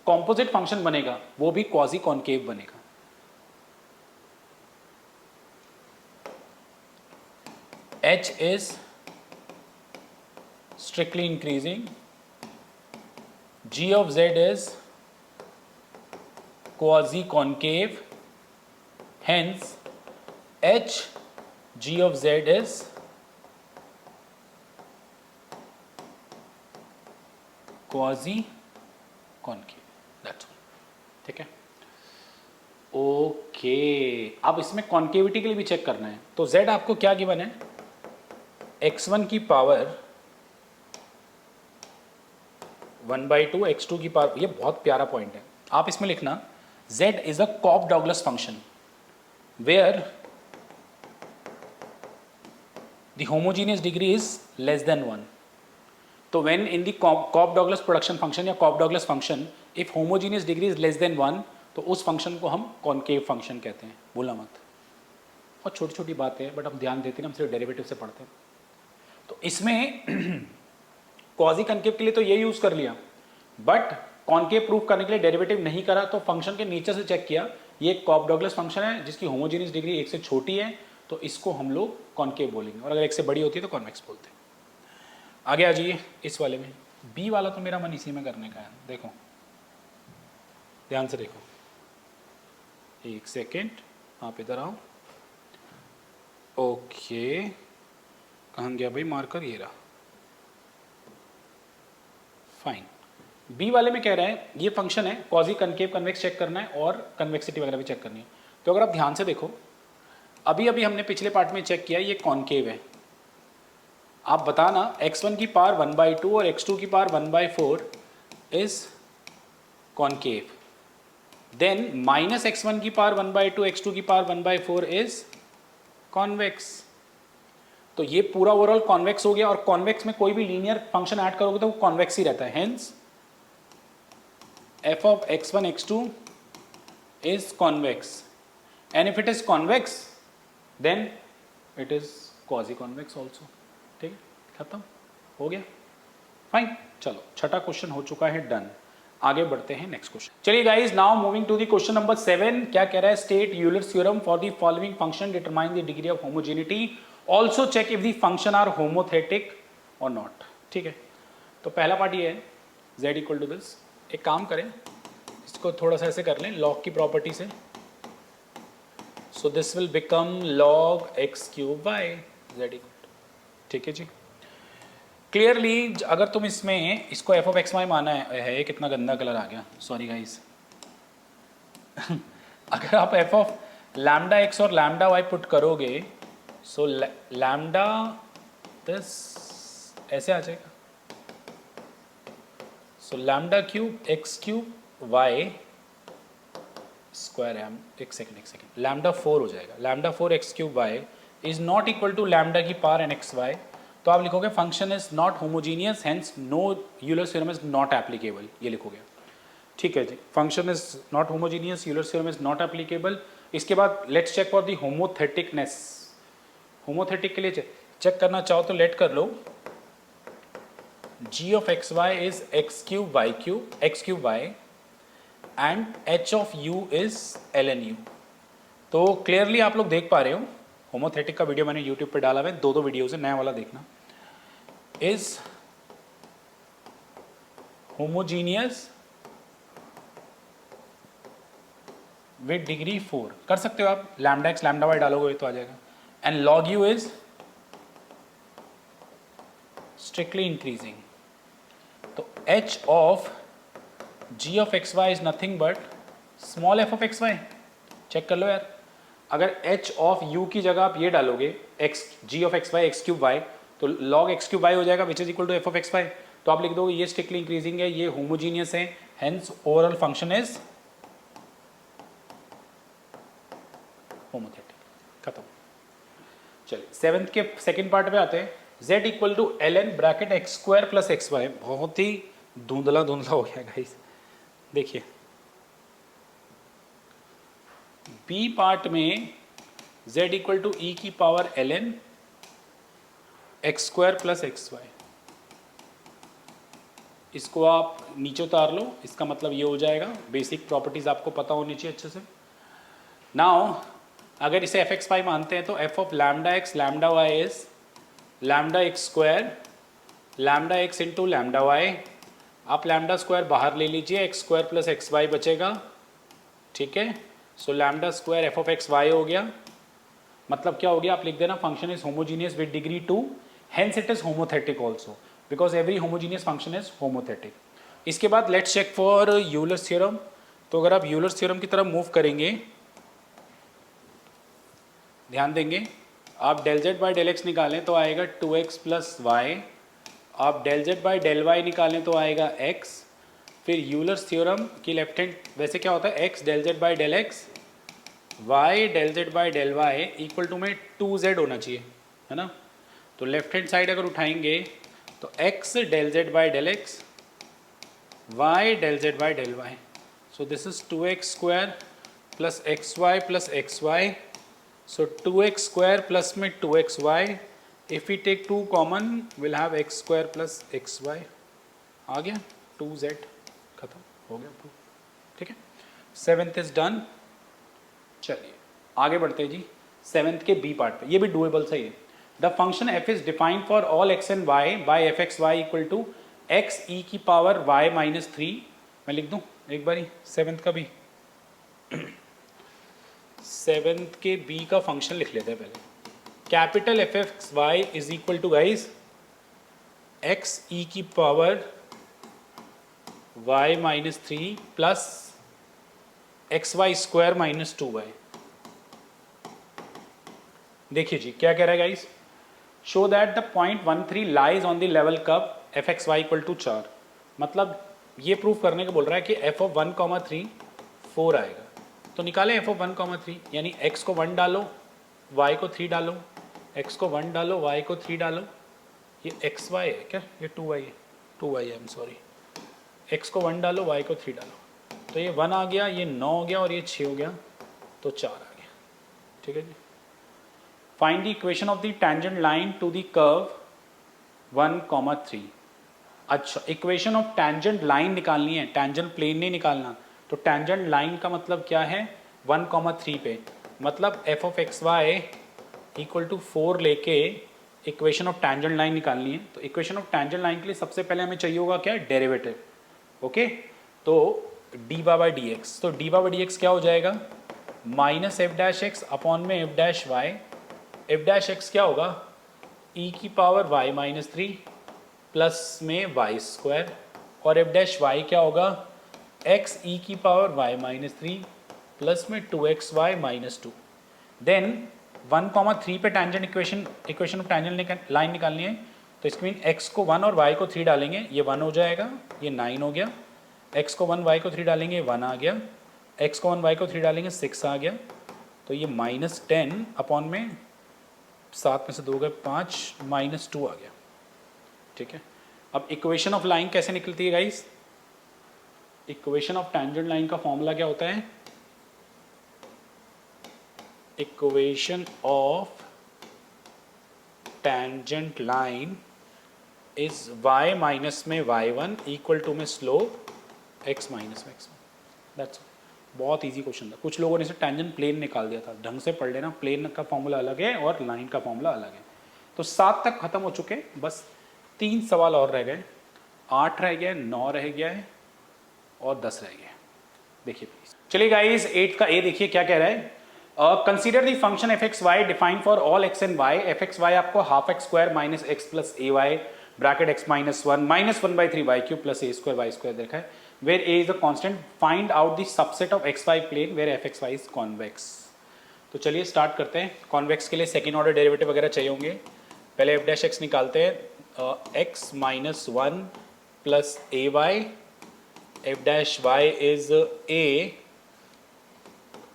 कॉम्पोजिट फंक्शन बनेगा वो भी क्वाजी कॉन्केव बनेगा। h is strictly increasing, g of z is quasi concave, hence h g of z is quasi concave, that's all। ठीक है, ओके। अब इसमें कॉन्केविटी के लिए भी चेक करना है, तो z आपको क्या गिवन है, x1 की पावर 1/2 x2 की पावर, ये बहुत प्यारा पॉइंट है, आप इसमें लिखना z is a Cobb Douglas function where the homogeneous degree is less than 1। तो when in the Cobb Douglas production function या Cobb Douglas function if homogeneous degree is less than 1 तो उस फंक्शन को हम कॉन्केव फंक्शन कहते हैं, भूलना मत। और छोटी छोटी बातें हैं बट हम ध्यान देते हैं, हम सिर्फ डेरिवेटिव से पढ़ते हैं। तो इसमें क्वाजी कॉन्केव के लिए तो ये यूज कर लिया, बट कॉन्केव प्रूफ करने के लिए डेरिवेटिव नहीं करा, तो फंक्शन के नीचे से चेक किया, ये एक कॉप डॉगलस फंक्शन है जिसकी होमोजीनियस डिग्री 1 से छोटी है, तो इसको हम लोग कॉन्केव बोलेंगे, और अगर 1 से बड़ी होती है तो कॉन्वेक्स बोलते हैं। आगे आ जाइए इस वाले में, बी वाला तो मेरा मन इसी में करने का है, देखो ध्यान से देखो, एक सेकेंड आप इधर आओ, ओके कहाँ गया भाई मार्कर, ये रहा, फाइन। बी वाले में कह रहे हैं ये फंक्शन है क्वाजी कनकेव कन्वेक्स चेक करना है और कन्वेक्सिटी वगैरह भी चेक करनी है। तो अगर आप ध्यान से देखो, अभी अभी हमने पिछले पार्ट में चेक किया ये कॉन्केव है, आप बताना x1 की पावर 1/2 और x2 की power 1/4 is concave, then minus x1 की पावर 1/2 x2 की पावर 1/4 इज कॉन्वेक्स। तो ये पूरा ओवरऑल कॉन्वेक्स हो गया, और कॉन्वेक्स में कोई भी लीनियर फंक्शन ऐड करोगे तो वो कॉन्वेक्स ही रहता है, hence f of x1 x2 is convex, and if it is convex then it is quasi convex also। ठीक है, खत्म हो गया, फाइन। चलो छठा क्वेश्चन हो चुका है, डन। आगे बढ़ते हैं नेक्स्ट क्वेश्चन। चलिए guys, now moving to the question number 7। क्या कह रहा है, state Euler's theorem for the following function determine the degree of homogeneity, also check if the function are homothetic और नॉट। ठीक है, तो पहला पार्ट ये है z इक्वल टू दिस, एक काम करें इसको थोड़ा सा ऐसे कर लें लॉग की प्रॉपर्टी से, सो this will become log x cube by z equal. ठीक है जी, क्लियरली अगर तुम इसमें इसको f of x y माना है, कितना गंदा कलर आ गया, सॉरी गाइस अगर आप f of लैम्डा x और लैम्डा y पुट करोगे, सो लैम्डा दिस ऐसे आ जाएगा, so lambda cube x cube y square m, एक सेकेंड लैम्डा 4 हो जाएगा, lambda 4 x cube y is not equal to lambda की पावर एन एक्स वाई। तो आप लिखोगे function is not homogeneous, hence no Euler's theorem is not applicable, ये लिखोगे। ठीक है जी, function is not homogeneous, Euler's theorem is not applicable. इसके बाद लेट्स चेक फॉर द होमोथेटिकनेस। होमोथेटिक के लिए चेक करना चाहो तो लेट कर लो, g of x y is x cube y cube x cube y and h of u is ln u। तो clearly आप लोग देख पा रहे हो, होमोथेटिक का वीडियो मैंने यूट्यूब पे डाला हुआ है, दो वीडियोज है, नया वाला देखना। इज होमोजीनियस विद डिग्री 4, कर सकते हो आप, लैम्डा एक्स लैम्डा वाई डालोगे तो आ जाएगा, and log u is strictly increasing. तो h of g of x y is nothing but small f of x y। Check कर लो यार, अगर h of u की जगह आप ये डालोगे x g of x y x cube y, तो log x क्यूब y हो जाएगा which is equal to f of x y। तो आप लिख दोगे ये स्ट्रिक्टली इंक्रीजिंग है, ये होमोजीनियस है, हेंस ओवरऑल फंक्शन इज होमोथेटिक। खत्म। चलिए सेवेंथ के सेकंड पार्ट पे आते हैं। z equal to ln bracket X square plus x Y, बहुत ही धुंधला हो गया गाइस। देखिए बी पार्ट में z इक्वल टू ई की power ln X square plus x Y, इसको आप नीचे उतार लो, इसका मतलब ये हो जाएगा, बेसिक प्रॉपर्टीज आपको पता होनी चाहिए अच्छे से। नाउ अगर इसे एफ एक्स वाई मानते हैं तो F of lambda x lambda y is lambda x square lambda x into lambda y. आप लैम्डा स्क्वायर बाहर ले लीजिए, x square plus x y बचेगा, ठीक है। So lambda square f of x y हो गया। मतलब क्या हो गया, आप लिख देना function is homogeneous with degree 2, hence it is homothetic also because every homogeneous function is homothetic. इसके बाद let's check for Euler's theorem. तो अगर आप यूलर्स थ्योरम की तरफ मूव करेंगे, ध्यान देंगे, आप del Z by del X निकालें तो आएगा 2x प्लस वाई, आप del Z by del Y निकालें तो आएगा x। फिर यूलर्स थ्योरम की लेफ्ट हैंड वैसे क्या होता है, x del Z by del X y del Z by del Y equal to में 2z होना चाहिए, है ना। तो लेफ्ट हैंड साइड अगर उठाएंगे तो x del Z by del X y del Z by del Y. So this is 2x square plus x Y plus x Y. So 2x square plus में 2xy, if we take 2 common we'll have x square plus xy। आ गया 2z, खत्म हो गया proof, ठीक है। Seventh is done. चलिए आगे बढ़ते हैं जी सेवेंथ के बी पार्ट पे, ये भी डुएबल सही है। The function f is defined for all x and y by f x Y equal to x e की पावर y माइनस 3। मैं लिख दूं एक बारी सेवेंथ का भी, सेवेंथ के बी का फंक्शन लिख लेते हैं पहले। Capital f x y is equal to guys x e की power y minus 3 plus x y square minus 2y। देखिए जी क्या कह रहा है guys, show that the point 13 lies on the level curve f x Y equal to 4। मतलब ये proof करने को बोल रहा है कि एफ ऑफ 1,3 4 आएगा। तो निकालें एफ ऑफ 1,3, यानी x को 1 डालो y को 3 डालो, x को 1 डालो y को 3 डालो। ये एक्स वाई है क्या, ये 2y है, 2y है, आई एम सॉरी। x को 1 डालो y को 3 डालो, तो ये 1 आ गया, ये 9 हो गया और ये 6 हो गया, तो 4 आ गया, ठीक है जी। Find the equation of the tangent line to the curve 1,3। अच्छा, इक्वेशन ऑफ टेंजेंट लाइन निकालनी है, टेंजेंट प्लेन नहीं निकालना। तो टेंजेंट लाइन का मतलब क्या है, 1,3 पे, मतलब F of x Y equal to 4 लेके इक्वेशन ऑफ टेंजेंट लाइन निकालनी है। तो इक्वेशन ऑफ टेंजेंट लाइन के लिए सबसे पहले हमें चाहिए होगा क्या, डेरिवेटिव। ओके, तो डी बाई डी एक्स, तो डी बाई डी एक्स क्या हो जाएगा, minus f dash x upon में f dash y. F dash x क्या होगा, ई की पावर वाई माइनस 3 प्लस में वाई स्क्वायर, और एफ डैश वाई क्या होगा, एक्स ई की पावर वाई माइनस 3 प्लस में 2xy माइनस 2। देन 1,3 पे tangent equation of tangent line निकालनी है। तो इसके मीन x को 1 और y को 3 डालेंगे, ये 1 हो जाएगा, ये 9 हो गया। x को 1 y को 3 डालेंगे, 1 आ गया। x को 1 y को 3 डालेंगे, 6 आ गया। तो ये -10 अपॉन में 7 में से 2 गए 5, -2 आ गया, ठीक है। अब इक्वेशन ऑफ लाइन कैसे निकलती है guys, equation of tangent line का फॉर्मूला क्या होता है, equation of tangent line is y minus में y1 इक्वल टू में स्लोप x माइनस में x1। दैट्स बहुत इजी क्वेश्चन था। कुछ लोगों ने इसे टेंजेंट प्लेन निकाल दिया था, ढंग से पढ़ लेना, प्लेन का फॉर्मूला अलग है और लाइन का फॉर्मूला अलग है। तो 7 तक खत्म हो चुके, बस 3 सवाल और रह गए, 8 रह गया, 9 रह गया है और 10 रह गया। देखिए प्लीज, चलिए गाइस 8 का ए देखिए क्या कह रहा है, consider the function f x y defined for all x and y. F x y आपको half x square minus x plus A y bracket x minus 1 -1/3 y cube plus a square y square देखा है, where a is the constant. Find out the subset of x y plane where f x y is convex. तो चलिए start करते हैं। Convex के लिए second order derivative वगैरह चाहिए होंगे। पहले एफ डैश एक्स निकालते हैं, X minus 1 plus A Y, F dash Y is A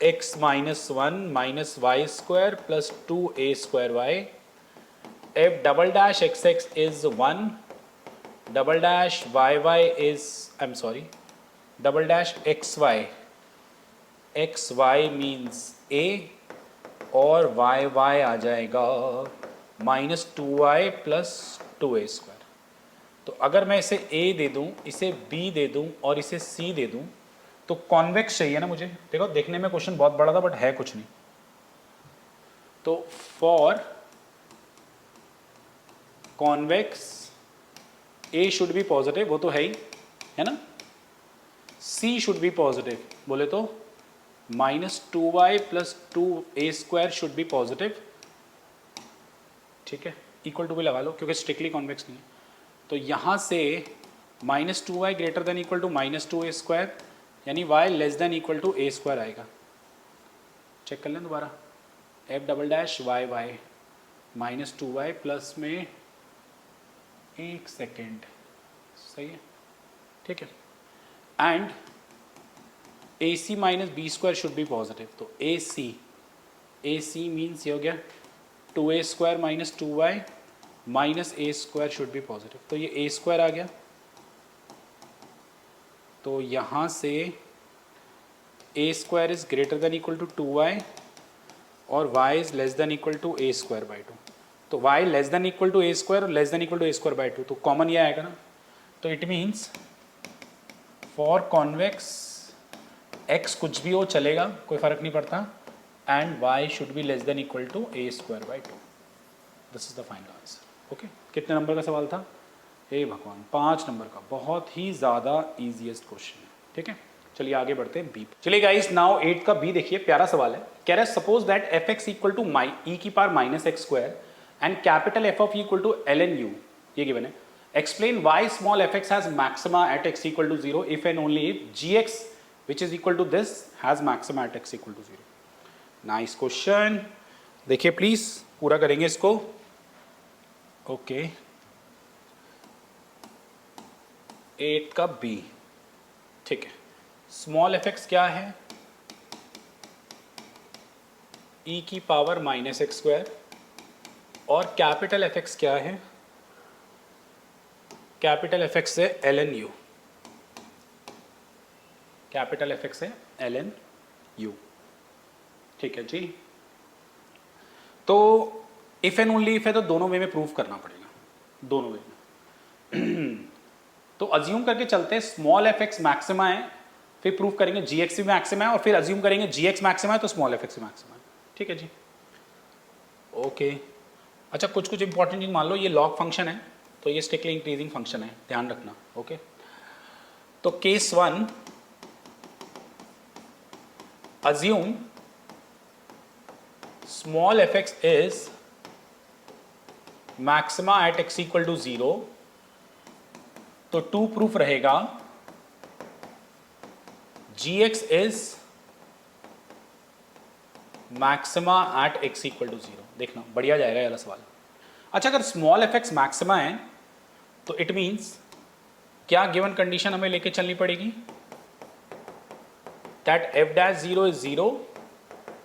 x minus 1 minus Y square plus 2a square Y. f double dash X X is 1, double dash Y Y is, I am sorry, double dash X Y means a और Y Y आ जाएगा -2y plus 2a square. तो अगर मैं इसे A दे दूं, इसे B दे दूं और इसे C दे दूं, तो कॉन्वेक्स चाहिए ना मुझे। देखो देखने में क्वेश्चन बहुत बड़ा था बट है कुछ नहीं। तो for convex A should be positive, वो तो है ही, है ना। C शुड बी पॉजिटिव, बोले तो -2y + 2a² should be positive. ठीक है, इक्वल टू भी लगा लो क्योंकि स्ट्रिक्टली कॉन्वेक्स नहीं है। तो यहाँ से -2y greater than equal to -2a², यानी y less than equal to a² आएगा। चेक कर लें दोबारा, f'(y) -2y प्लस में 1 सेकेंड, सही है, ठीक है। And AC - b² should be positive. तो AC मीन्स ये हो गया 2a² - 2y -a² should be positive. तो ये a² आ गया। तो यहाँ से a² is greater than equal to 2y और y is less than equal to a²/2। तो y less than equal to a² और less than equal to a²/2, तो कॉमन ये आएगा ना। तो it means for convex x कुछ भी हो चलेगा, कोई फर्क नहीं पड़ता, and y should be less than equal to a²/2। This is the final answer. Okay, कितने नंबर का सवाल था? हे भगवान, 5 नंबर का, बहुत ही ज़्यादा ईजीएस्ट क्वेश्चन है। ठीक है, चलिए आगे बढ़ते हैं बी। चलिए गाइस, नाउ 8 का बी देखिए, प्यारा सवाल है। कह रहा है suppose that f(x) equal to e⁻⁻x² and capital f of e equal to ln u, ये गिवन है। Explain why small fx has maxima at x equal to 0 if and only if gx which is equal to this has maxima at x equal to 0। Nice question, देखिए please पूरा करेंगे इसको। Okay, 8 का B, ठीक है। Small fx क्या है? e⁻⁻x² और कैपिटल fx क्या है? कैपिटल fx से ln u, कैपिटल fx से ln u, ठीक है जी। तो इफ एंड ओनली इफ है तो दोनों वे में प्रूफ करना पड़ेगा, दोनों वे में। तो अज्यूम करके चलते हैं स्मॉल fx मैक्सिमा है, फिर प्रूफ करेंगे gx भी मैक्सिमा है, और फिर अज्यूम करेंगे gx मैक्सिमा है तो स्मॉल fx भी मैक्सिमा है। ठीक है जी, ओके। अच्छा, कुछ कुछ इंपॉर्टेंट चीज मान लो, ये लॉग फंक्शन है तो ये स्ट्रिक्टली इंक्रीजिंग फंक्शन है, ध्यान रखना। ओके, तो case 1, assume small fx is maxima at x equal to 0, तो 2 प्रूफ रहेगा gx is maxima at x equal to 0। देखना बढ़िया जाएगा ये वाला सवाल। अच्छा, अगर स्मॉल fx मैक्सिमा है तो इट मीन्स क्या गिवन कंडीशन हमें लेके चलनी पड़ेगी? That f'(0) is 0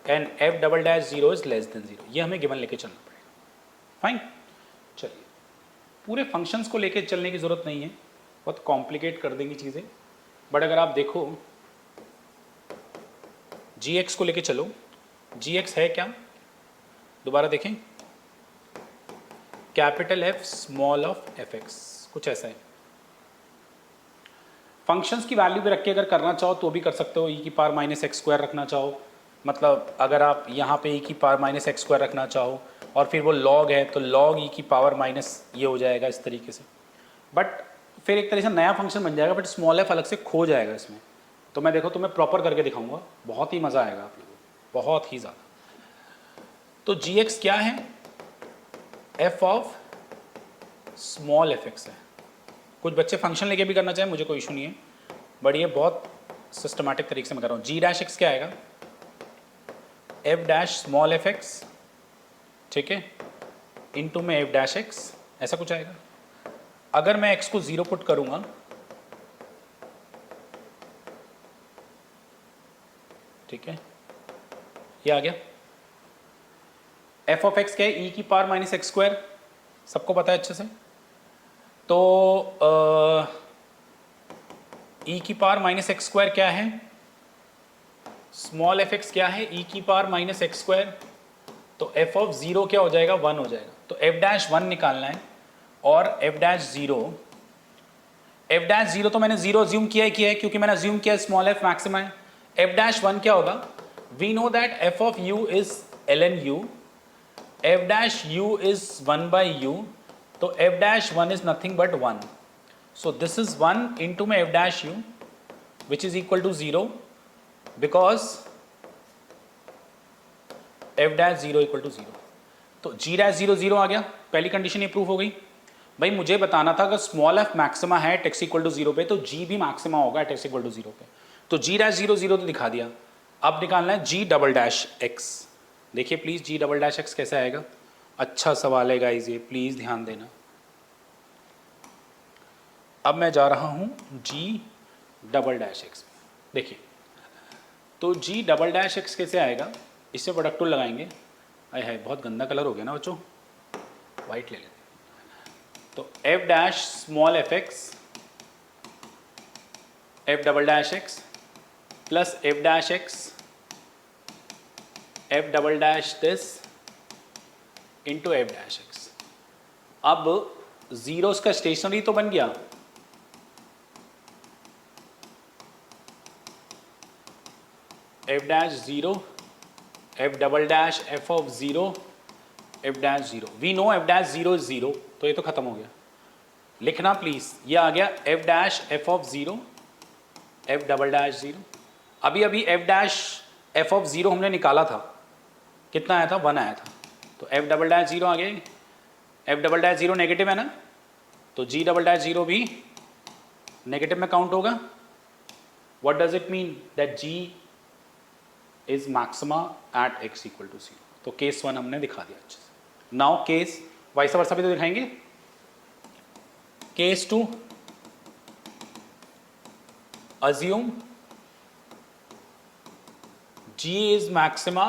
and f'(0) is less than 0। ये हमें गिवन लेके चलना पड़ेगा। फाइन, चलिए, पूरे फंक्शंस को लेके चलने की जरूरत नहीं है, बहुत कॉम्प्लिकेट कर देंगी चीज़ें। बट अगर आप देखो gx को लेके चलो, gx है क्या? दोबारा देखें, capital F small of fx, कुछ ऐसा है। फंक्शंस की वैल्यू भी रख के अगर करना चाहो तो भी कर सकते हो, e⁻⁻x² रखना चाहो, मतलब अगर आप यहाँ पे e⁻⁻x² रखना चाहो और फिर वो लॉग है तो लॉग e⁻⁻ ये हो जाएगा इस तरीके से। बट फिर एक तरह से नया फंक्शन बन जाएगा, बट स्मॉल f अलग से खो जाएगा इसमें। तो मैं देखो तुम्हें प्रॉपर करके दिखाऊंगा, बहुत ही मज़ा आएगा आप लोगों को, बहुत ही ज़्यादा। तो gx क्या है? f ऑफ स्मॉल fx है। कुछ बच्चे फंक्शन लेके भी करना चाहें, मुझे कोई इशू नहीं है, बट ये बहुत सिस्टमैटिक तरीके से मैं कर रहा हूँ। g'(x) क्या आएगा? f' स्मॉल fx, ठीक है, इनटू में f'(x), ऐसा कुछ आएगा। अगर मैं x को 0 पुट करूंगा, ठीक है, ये आ गया। f ऑफ x क्या है? e⁻⁻x², सबको पता है अच्छे से। तो e⁻⁻x² क्या है? स्मॉल fx क्या है? e⁻⁻x²। तो f ऑफ 0 क्या हो जाएगा? 1 हो जाएगा। तो f'(1) निकालना है और f'(0) एफ डैश जीरो तो मैंने जीरो अज्यूम किया है क्योंकि मैंने अज्यूम किया स्मॉल एफ मैक्सिमा है। एफ डैश वन क्या होगा, we know that f of you is l n u, f dash u is one by u, तो F dash one is nothing but one, so this is one into में f dash u which is equal to zero because f dash zero equal to zero. तो g dash zero zero आ गया, पहली condition ये proof हो गई। भाई मुझे बताना था अगर स्मॉल एफ मैक्सिमा है at x equal to zero पे तो जी भी मैक्सिमा होगा at x equal to zero पे, तो जी डैश जीरो जीरो तो दिखा दिया। अब निकालना है जी डबल डैश एक्स। देखिए please G double dash X कैसे आएगा, अच्छा सवाल है गाइस ये, प्लीज ध्यान देना। अब मैं जा रहा हूं जी डबल डैश एक्स। देखिए तो जी डबल डैश एक्स कैसे आएगा, इससे प्रोडक्ट टूल लगाएंगे। आए हाय बहुत गंदा कलर हो गया ना बच्चों, वाइट ले लेते। तो F dash small F X F double dash X plus F dash X F double dash this into F dash X. अब जीरोस का स्टेशनरी तो बन गया, F dash zero F double dash F of zero F dash zero, we know F dash zero is zero, तो ये तो खत्म हो गया। लिखना प्लीज, ये आ गया F dash F of zero F double dash zero. अभी अभी F dash F of zero हमने निकाला था, कितना आया था, वन आया था, तो एफ डबल डैश जीरो आ गया। F double dash zero negative है ना, तो जी डबल डैश जीरो भी नेगेटिव में काउंट होगा। What does it mean, that G is maxima at x equal to zero. तो केस वन हमने दिखा दिया अच्छे से। नाउ केस वाइस वर्सा भी तो दिखाएंगे। Case two, assume g is maxima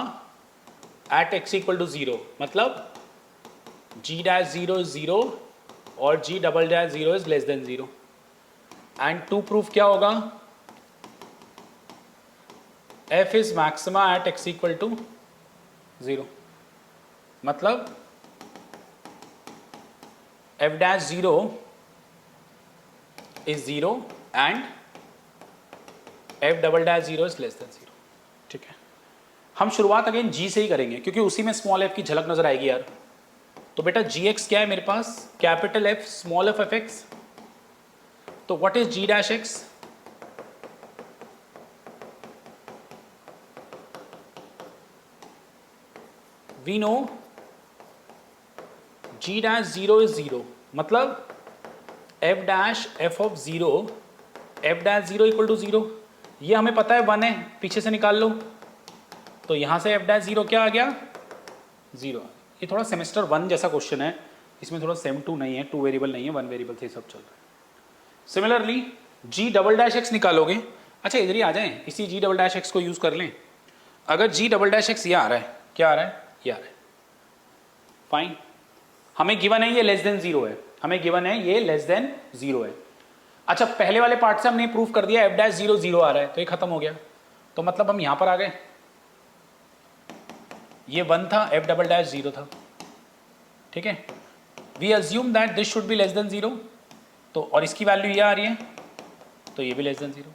at x equal to zero, मतलब g dash zero is zero और g double dash zero is less than zero. And to proof क्या होगा, f is maxima at x equal to zero, मतलब f dash zero is zero and f double dash zero is less than zero. ठीक है, हम शुरुआत again जी से ही करेंगे क्योंकि उसी में स्मॉल एफ की झलक नजर आएगी यार। तो बेटा जी एक्स क्या है मेरे पास, capital f small f f x, तो what is g dash x, we know g dash zero is zero, मतलब f dash F of zero F dash zero equal to zero, ये हमें पता है वन है, पीछे से निकाल लो, तो यहां से एफ डैश जीरो क्या आ गया, जीरो। ये थोड़ा सेमेस्टर वन जैसा क्वेश्चन है, इसमें थोड़ा सेम टू नहीं है, टू वेरिएबल नहीं है, वन वेरिएबल से सब चल रहा है। सिमिलरली जी डबल डैश एक्स निकालोगे, अच्छा इधर ही आ जाएं, इसी जी डबल डैश एक्स को यूज कर लें। अगर जी डबल डैश एक्स ये आ रहा है, क्या आ रहा है, ये आ रहा है, फाइन, हमें गिवन है ये लेस देन जीरो है, हमें गिवन है ये लेस देन जीरो है। अच्छा पहले वाले पार्ट से हमने प्रूफ कर दिया एफ डैश जीरो जीरो आ रहा है, तो ये खत्म हो गया। तो मतलब हम यहां पर आ गए, ये वन था, एफ डबल डैश जीरो था, ठीक है। We assume that this should be less than zero, तो और इसकी वैल्यू ये आ रही है, तो ये भी less than zero,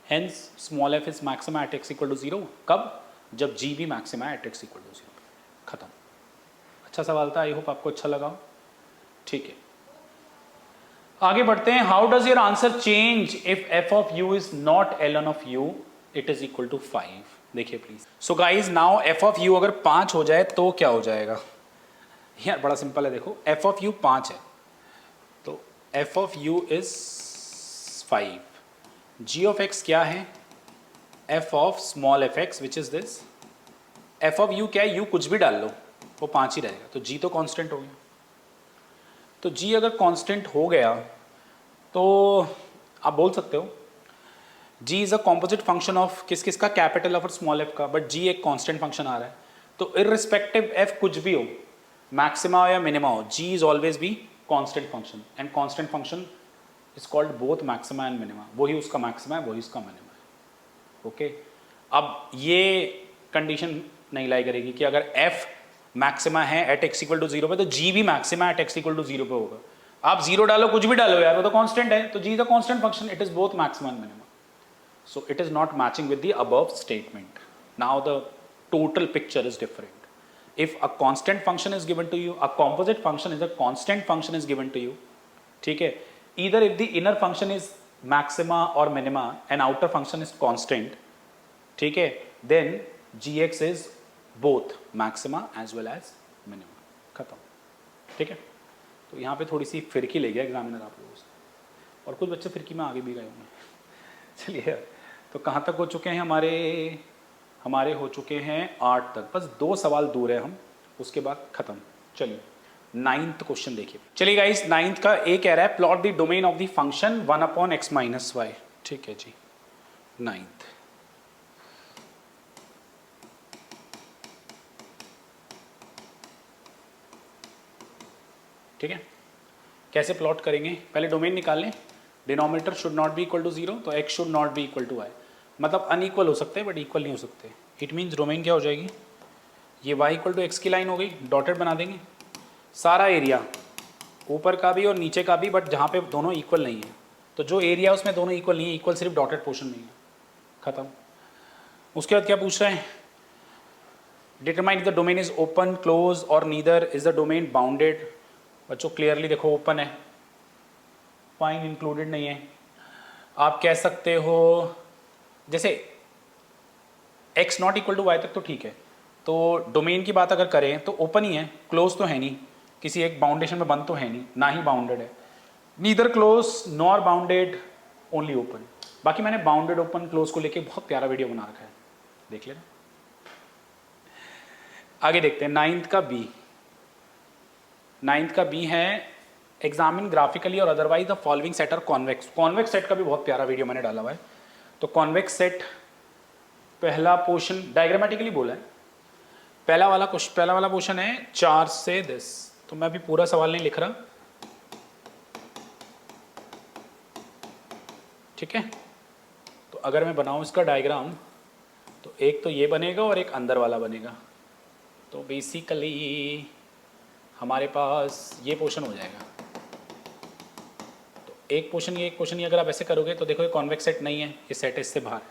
hence small F is maxima at x equal to zero. कब, जब जी भी maxima at x equal to zero. खत्म, अच्छा सवाल था, आई होप आपको अच्छा लगा। ठीक है, आगे बढ़ते हैं। How does your answer change if F of you is not ln of U, it is equal to 5। देखिए please, so guys now F of U अगर 5 हो जाए तो क्या हो जाएगा, यार बड़ा सिंपल है, देखो एफ ऑफ यू 5 है, तो F of you is 5, G of X क्या है, F of small F X which is this, F of U क्या है, यू कुछ भी डाल लो वो 5 ही रहेगा, तो जी तो कांस्टेंट हो गया। तो जी अगर कांस्टेंट हो गया तो आप बोल सकते हो g is a composite function of किस किस का, कैपिटल ऑफ और स्मॉल एफ का, बट जी एक कांस्टेंट फंक्शन आ रहा है, तो इररिस्पेक्टिव एफ कुछ भी हो, मैक्सिमा या मिनिमा हो, g is always be constant function, and constant function is called both maxima and minima, वही उसका मैक्सिमा है वही उसका मिनिमा है। ओके, अब ये कंडीशन नहीं लाई करेगी कि अगर एफ मैक्सिमा है at x equal to zero पे तो जी भी maxima at x equal to zero पे होगा, आप जीरो डालो, कुछ भी डालो यार, वो तो कांस्टेंट है, तो g is a constant function, it is both maximum and minimum, so it is not matching with the above statement. Now the total picture is different. If a constant function is given to you, a composite function is a constant function is given to you, ठीक है, either if the inner function is maxima or minima and outer function is constant, ठीक है, then gx is both maxima as well as minima. खत्म. ठीक है, तो यहाँ पे थोड़ी सी फिरकी ले गया एग्जामिनर आप लोगों से, और कुछ बच्चे फिरकी में आगे भी गए होंगे. चलिए, तो कहाँ तक हो चुके हैं हमारे हो चुके हैं 8 तक, बस 2 सवाल दूर है हम, उसके बाद खत्म. चलिए 9th क्वेश्चन देखिए. चलिए गाइस, 9th का ए कह रहा है plot the domain of the function 1/x - y. ठीक है जी. 9th ठीक है, कैसे प्लॉट करेंगे, पहले डोमेन निकाल लें. Denominator should not be equal to 0, तो x should not be equal to y, मतलब अनइक्वल हो सकते हैं बट इक्वल नहीं हो सकते. इट मीन्स डोमेन क्या हो जाएगी, ये y इक्वल टू एक्स की लाइन हो गई, डॉटेड बना देंगे. सारा एरिया ऊपर का भी और नीचे का भी, बट जहाँ पे दोनों इक्वल नहीं है, तो जो एरिया उसमें दोनों इक्वल नहीं है, इक्वल सिर्फ डॉटेड पोर्शन नहीं है. खत्म. उसके बाद क्या पूछ रहे हैं, determine if the domain is open, close और neither is the domain bounded. बच्चों क्लियरली देखो, ओपन है, फाइन इंक्लूडेड नहीं है. आप कह सकते हो जैसे x not equal to y तक तो ठीक है, तो डोमेन की बात अगर करें तो ओपन ही है, क्लोज तो है नहीं, किसी एक बाउंडेशन में बंद तो है नहीं, ना ही बाउंडेड है. Neither close nor bounded, only open. बाकी मैंने बाउंडेड ओपन क्लोज को लेके बहुत प्यारा वीडियो बना रखा है, देख लेना. आगे देखते हैं 9th का बी. 9th का बी है एग्जामिन ग्राफिकली और otherwise the following set are convex. Convex set का भी बहुत प्यारा वीडियो मैंने डाला हुआ है. तो कॉन्वेक्स सेट, पहला पोर्शन डायग्रामेटिकली बोला है, पहला वाला पोर्शन है 4 से 10. तो मैं अभी पूरा सवाल नहीं लिख रहा, ठीक है. तो अगर मैं बनाऊं इसका डायग्राम, तो एक तो ये बनेगा और एक अंदर वाला बनेगा. तो बेसिकली हमारे पास ये पोर्शन हो जाएगा. तो एक पोर्शन ये अगर आप ऐसे करोगे तो देखो ये कॉन्वेक्स सेट नहीं है, ये सेट है इससे बाहर.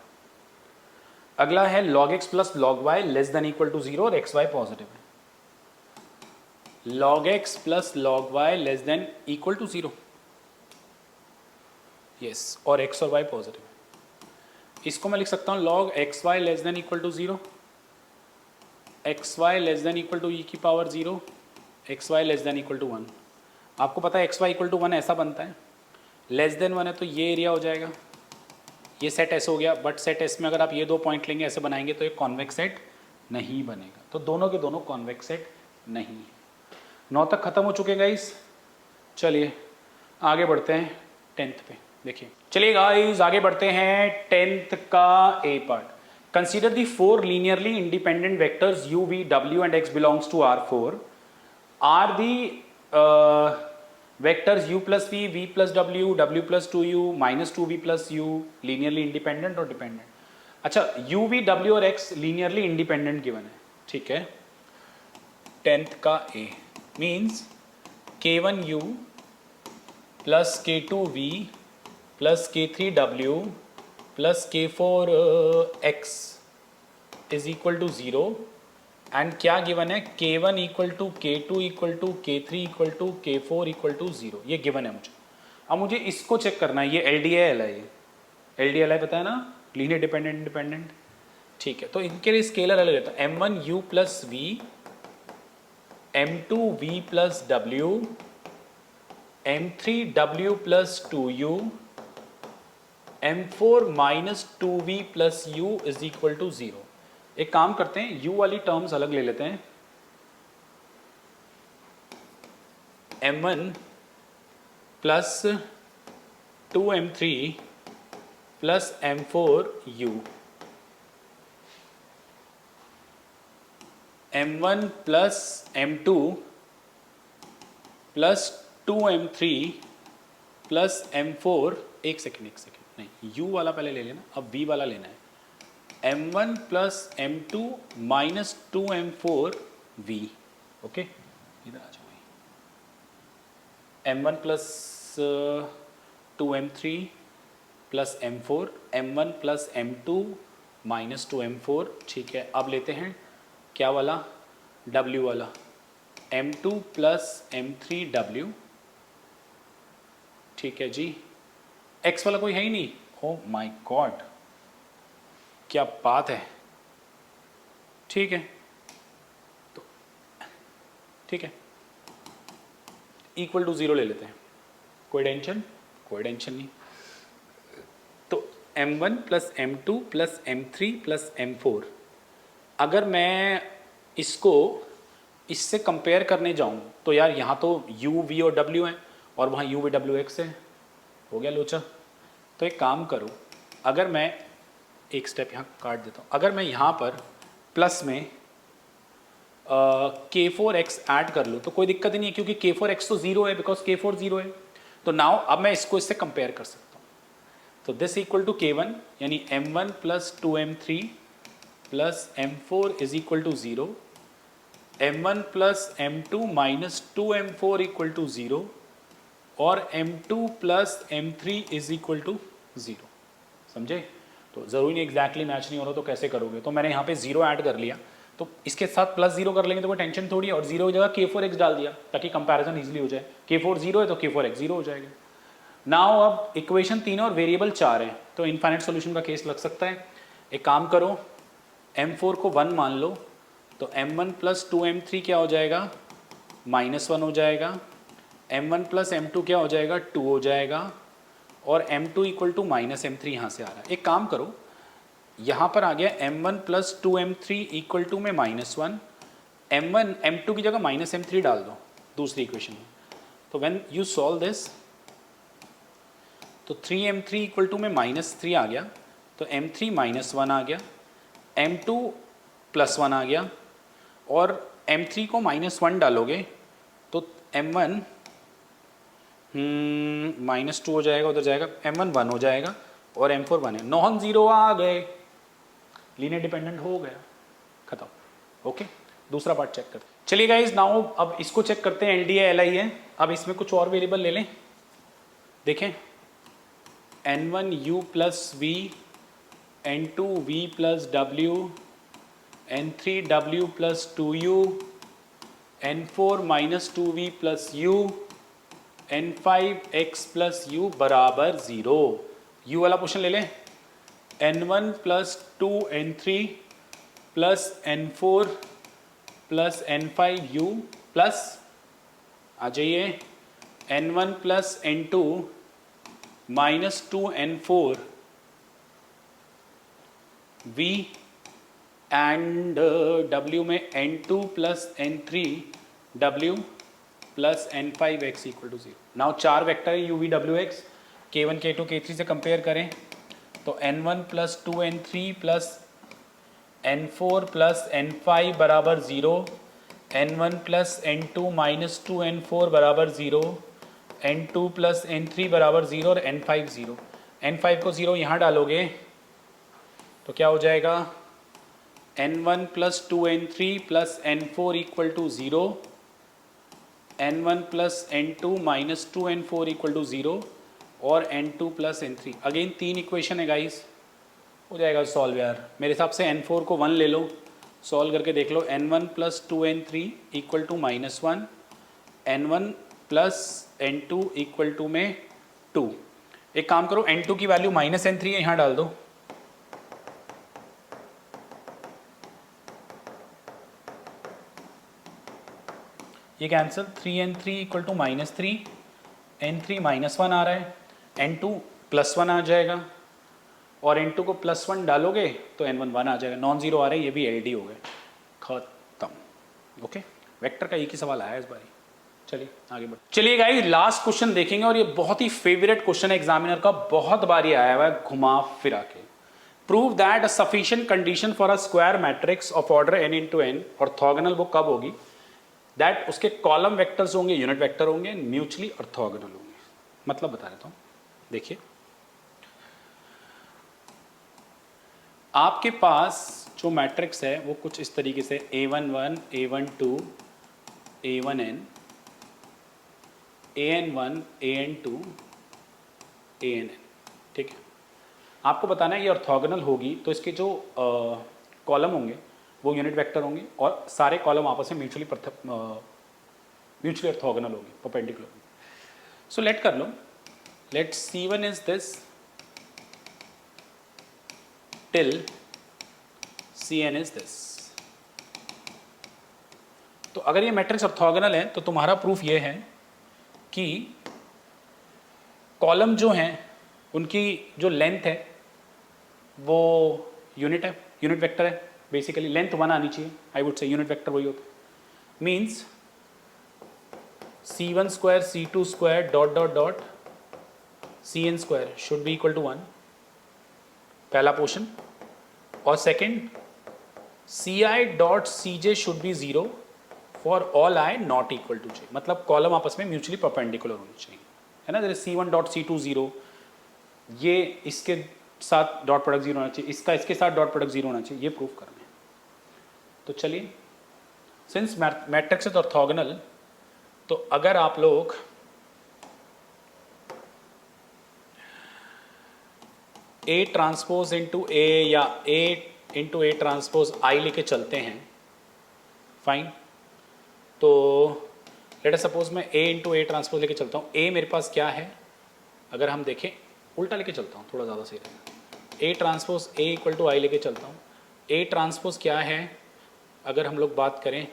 अगला है log x plus log y less than equal to 0 और xy पॉजिटिव है. log x plus log y less than equal to 0, yes, और x और y पॉजिटिव है. इसको मैं लिख सकता हूँ log xy less than equal to 0, xy less than equal to e की power 0, xy less than equal to 1. आपको पता है xy इक्वल टू 1 ऐसा बनता है, लेस देन 1 है तो ये एरिया हो जाएगा, ये सेट एस हो गया. बट सेट एस में अगर आप ये 2 पॉइंट लेंगे ऐसे बनाएंगे तो ये कॉन्वेक्स सेट नहीं बनेगा. तो दोनों के दोनों कॉन्वेक्स सेट नहीं है. 9 तक खत्म हो चुके गाइस. चलिए आगे बढ़ते हैं 10th पे. देखिए चलिए गाइस, आगे बढ़ते हैं 10th का a part. Consider the 4 linearly independent vectors u v w and x belongs to R4. Are the vectors u plus v, v plus w, w plus 2u, minus 2v plus u linearly independent और dependent. अच्छा, u v w और x linearly independent given है, ठीक है. 10th का a means k1u plus k2v plus k3w plus k4x is equal to 0. And क्या given है, k1 equal to k2 equal to k3 equal to k4 equal to 0. ये given है मुझे. अब मुझे इसको चेक करना है, ये LDL है, ये LDL पता है ना, लीनियर डिपेंडेंट इंडिपेंडेंट, ठीक है. तो इनके लिए स्केलर अलग रहता है. m1u plus v, m2v plus w, m3w plus 2u, m4 minus 2v plus u is equal to 0. एक काम करते हैं, u वाली टर्म्स अलग ले लेते हैं. m1 plus 2m3 plus m4u, m1 plus m2 plus 2m3 plus m4. एक सेकेंड नहीं, u वाला पहले ले लेना, अब v वाला लेना है. m1 plus m2 minus 2m4 v. Okay, इधर आ जाओ. m1 plus 2m3 plus m4, m1 plus m2 minus 2m4। ठीक है, अब लेते हैं क्या वाला, w वाला, m2 प्लस m3w। ठीक है जी, x वाला कोई है ही नहीं। ओ माय गॉड, क्या बात है। ठीक है, तो ठीक है, इक्वल टू 0 ले लेते हैं। कोई टेंशन, कोई टेंशन नहीं। तो m1 plus m2 plus m3 plus m4, अगर मैं इसको इससे कंपेयर करने जाऊं तो यार यहाँ तो u v और w है और वहाँ u v w x है। हो गया लोचा। तो एक काम करो, अगर मैं एक स्टेप यहाँ काट देता हूँ, अगर मैं यहाँ पर प्लस में k4x ऐड कर लूँ तो कोई दिक्कत ही नहीं है, क्योंकि k4x तो 0 है, बिकॉज k4 0 है। तो नाउ अब मैं इसको इससे कंपेयर कर सकता हूँ। तो दिस इक्वल टू k1, यानी m1 plus 2m3 plus m4 is equal to 0, m1 plus m2 minus 2m4 equal to 0 और m2 plus m3 is equal to 0। समझे? तो ज़रूरी नहीं एग्जैक्टली मैच नहीं हो रहा तो कैसे करोगे। तो मैंने यहाँ पे 0 ऐड कर लिया, तो इसके साथ प्लस 0 कर लेंगे तो कोई टेंशन थोड़ी है, और 0 की जगह k4x डाल दिया ताकि कंपैरिजन इजीली हो जाए। k4 0 है तो k4x 0 हो जाएगा। नाउ अब इक्वेशन 3 और वेरिएबल 4 है, तो इनफाइनाइट सॉल्यूशन का केस लग सकता है। एक काम करो, m4 को 1 मान लो, तो m1 प्लस 2m3 क्या हो जाएगा, -1 हो जाएगा। m1 प्लस m2 क्या हो जाएगा, 2 हो जाएगा। और m2 equal to minus m3 यहाँ से आ रहा है। एक काम करो, यहाँ पर आ गया m1 plus 2m3 equal to में -1, m2 की जगह माइनस m3 डाल दो दूसरी इक्वेशन में। तो व्हेन यू सॉल्व दिस, तो 3m3 इक्वल टू में -3 आ गया, तो m3 -1 आ गया, m2 +1 आ गया, और m3 को -1 डालोगे तो m1 -2 हो जाएगा, उधर जाएगा, m1 1 हो जाएगा और m4 1 है। नॉन जीरो आ गए, लीनियर डिपेंडेंट हो गया, खत्म। ओके, दूसरा पार्ट चेक करते हैं। चलिए गाइस, नाउ अब इसको चेक करते हैं, LD है LI है। अब इसमें कुछ और वेरिएबल ले लें, देखें, n1u plus v, n2v plus w, n3w plus 2u, n4 minus 2v plus u, n5x plus u बराबर 0। u वाला पोर्शन ले लें, n1 plus 2n3 plus n4 plus n5u plus, आ जाइए, n1 plus n2 minus 2n4 v and w में n2 plus n3 w plus n5x equal to 0। Now 4 vector है u v w x, k1 k2 k3 से compare करें तो n1 plus 2n3 plus n4 plus n5 बराबर 0, n1 plus n2 minus 2n4 बराबर 0, n2 plus n3 बराबर 0 और n5 0। n5 को 0 यहाँ डालोगे तो क्या हो जाएगा, n1 plus 2n3 plus n4 equal to 0, n1 plus n2 minus 2n4 equal to 0 और n2 plus n3। Again 3 equation है गाइस, हो जाएगा सॉल्व यार। मेरे हिसाब से n4 को 1 ले लो, सॉल्व करके देख लो, n1 plus 2n3 equal to -1, n1 plus n2 equal to में 2। एक काम करो, n2 की वैल्यू -n3 है, यहाँ डाल दो, ये cancel, 3n3 equal to -3, n3 -1 आ रहा है, n2 +1 आ जाएगा, और n2 को +1 डालोगे तो n1 1 आ जाएगा। नॉन जीरो आ रहा है, ये भी LD हो गए, खत्म। ओके, वेक्टर का एक ही सवाल आया इस बारी। चलिए आगे बढ़, चलिए गाइस लास्ट क्वेश्चन देखेंगे, और ये बहुत ही फेवरेट क्वेश्चन है एग्जामिनर का, बहुत बारी आया हुआ है घुमा फिरा के। Prove that a sufficient condition for a square matrix of order n into N, orthogonal वो कब होगी, दैट उसके कॉलम वेक्टर्स होंगे यूनिट वेक्टर होंगे, म्यूचुअली ऑर्थोगोनल होंगे। मतलब बता देता हूं, देखिए आपके पास जो मैट्रिक्स है वो कुछ इस तरीके से a11 a12 a1n an1 an2 an, ठीक है। आपको बताना है ये ऑर्थोगोनल होगी तो इसके जो कॉलम होंगे वो यूनिट वेक्टर होंगे और सारे कॉलम आपस में म्यूचुअली ऑर्थोगोनल होंगे, परपेंडिकुलर होंगे। सो लेट कर लो, let C1 is this till Cn is this. तो अगर ये मैट्रिक्स ऑर्थोगोनल है तो तुम्हारा प्रूफ ये है कि कॉलम जो हैं उनकी जो लेंथ है वो यूनिट है, यूनिट वेक्टर है। बेसिकली लेंथ 1 आनी चाहिए, I would say unit vector वही होता है। Means C1 square C2 square dot dot dot Cn square should be equal to 1, पहला पोर्शन। और second Ci dot Cj should be 0 for all i not equal to j, मतलब column आपस में mutually perpendicular होनी चाहिए, है ना। जैसे C1 डॉट C2 0, ये इसके साथ डॉट प्रोडक्ट 0 होना चाहिए, इसका इसके साथ डॉट प्रोडक्ट 0 होना चाहिए, ये प्रूफ करना है। तो चलिए, सिंस मैट्रिक्स इज ऑर्थोगोनल तो अगर आप लोग A ट्रांसपोज इंटू A या A into A transpose I लेके चलते हैं, फाइन। तो लेट अस सपोज मैं A इंटू A ट्रांसपोज लेके चलता हूँ। A मेरे पास क्या है, अगर हम देखें उल्टा लेके चलता हूँ, थोड़ा ज़्यादा सही रहेगा। A transpose A equal to I लेके चलता हूँ। A ट्रांसपोज क्या है अगर हम लोग बात करें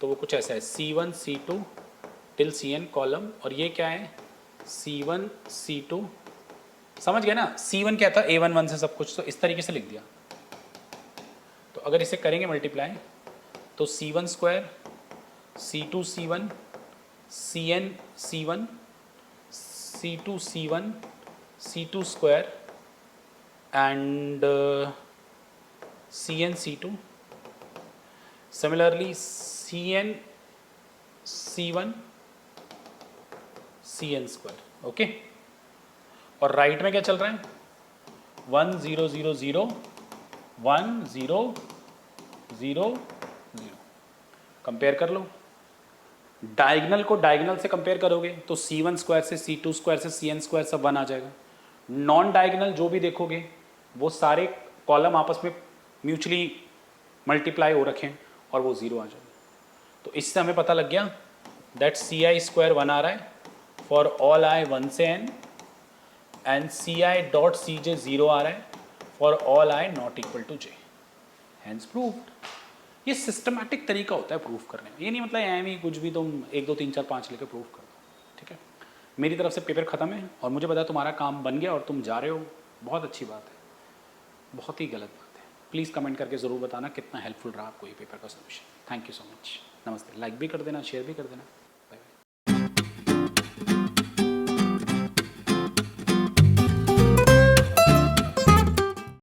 तो वो कुछ ऐसा है, C1 C2 till Cn column, और ये क्या है C1 C2, समझ गए ना। C1 क्या था, A1 1 से सब कुछ, तो इस तरीके से लिख दिया। तो अगर इसे करेंगे मल्टीप्लाई तो C1 square C2 C1 Cn C1 C2 C1 C2 square and Cn C2, similarly Cn C1 Cn square, okay. और राइट में क्या चल रहा है, 1 0 0 0 1 0 0 0, कंपेयर कर लो। डायगनल को डायगनल से कंपेयर करोगे तो C1 स्क्वायर से C2 स्क्वायर से Cn स्क्वायर सब 1 आ जाएगा। नॉन डायगनल जो भी देखोगे वो सारे कॉलम आपस में म्यूचुअली मल्टीप्लाई हो रखे हैं और वो 0 आ जाएगा। तो इससे हमें पता लग गया दैट Ci स्क्वायर 1 आ रहा है फॉर ऑल i 1 से n, and Ci dot Cj 0 आ रहा है for all i not equal to j, hence proved. ये सिस्टमैटिक तरीका होता है प्रूफ करने में, ये नहीं मतलब एम ही कुछ भी तुम 1 2 3 4 5 लेकर प्रूफ कर दो, ठीक है। मेरी तरफ से पेपर ख़त्म है और मुझे पता है तुम्हारा काम बन गया और तुम जा रहे हो, बहुत अच्छी बात है, बहुत ही गलत बात है। प्लीज़ कमेंट करके ज़रूर बताना कितना हेल्पफुल रहा आपको ये पेपर का solution. Thank you so much, नमस्ते। लाइक भी कर देना, शेयर भी कर देना।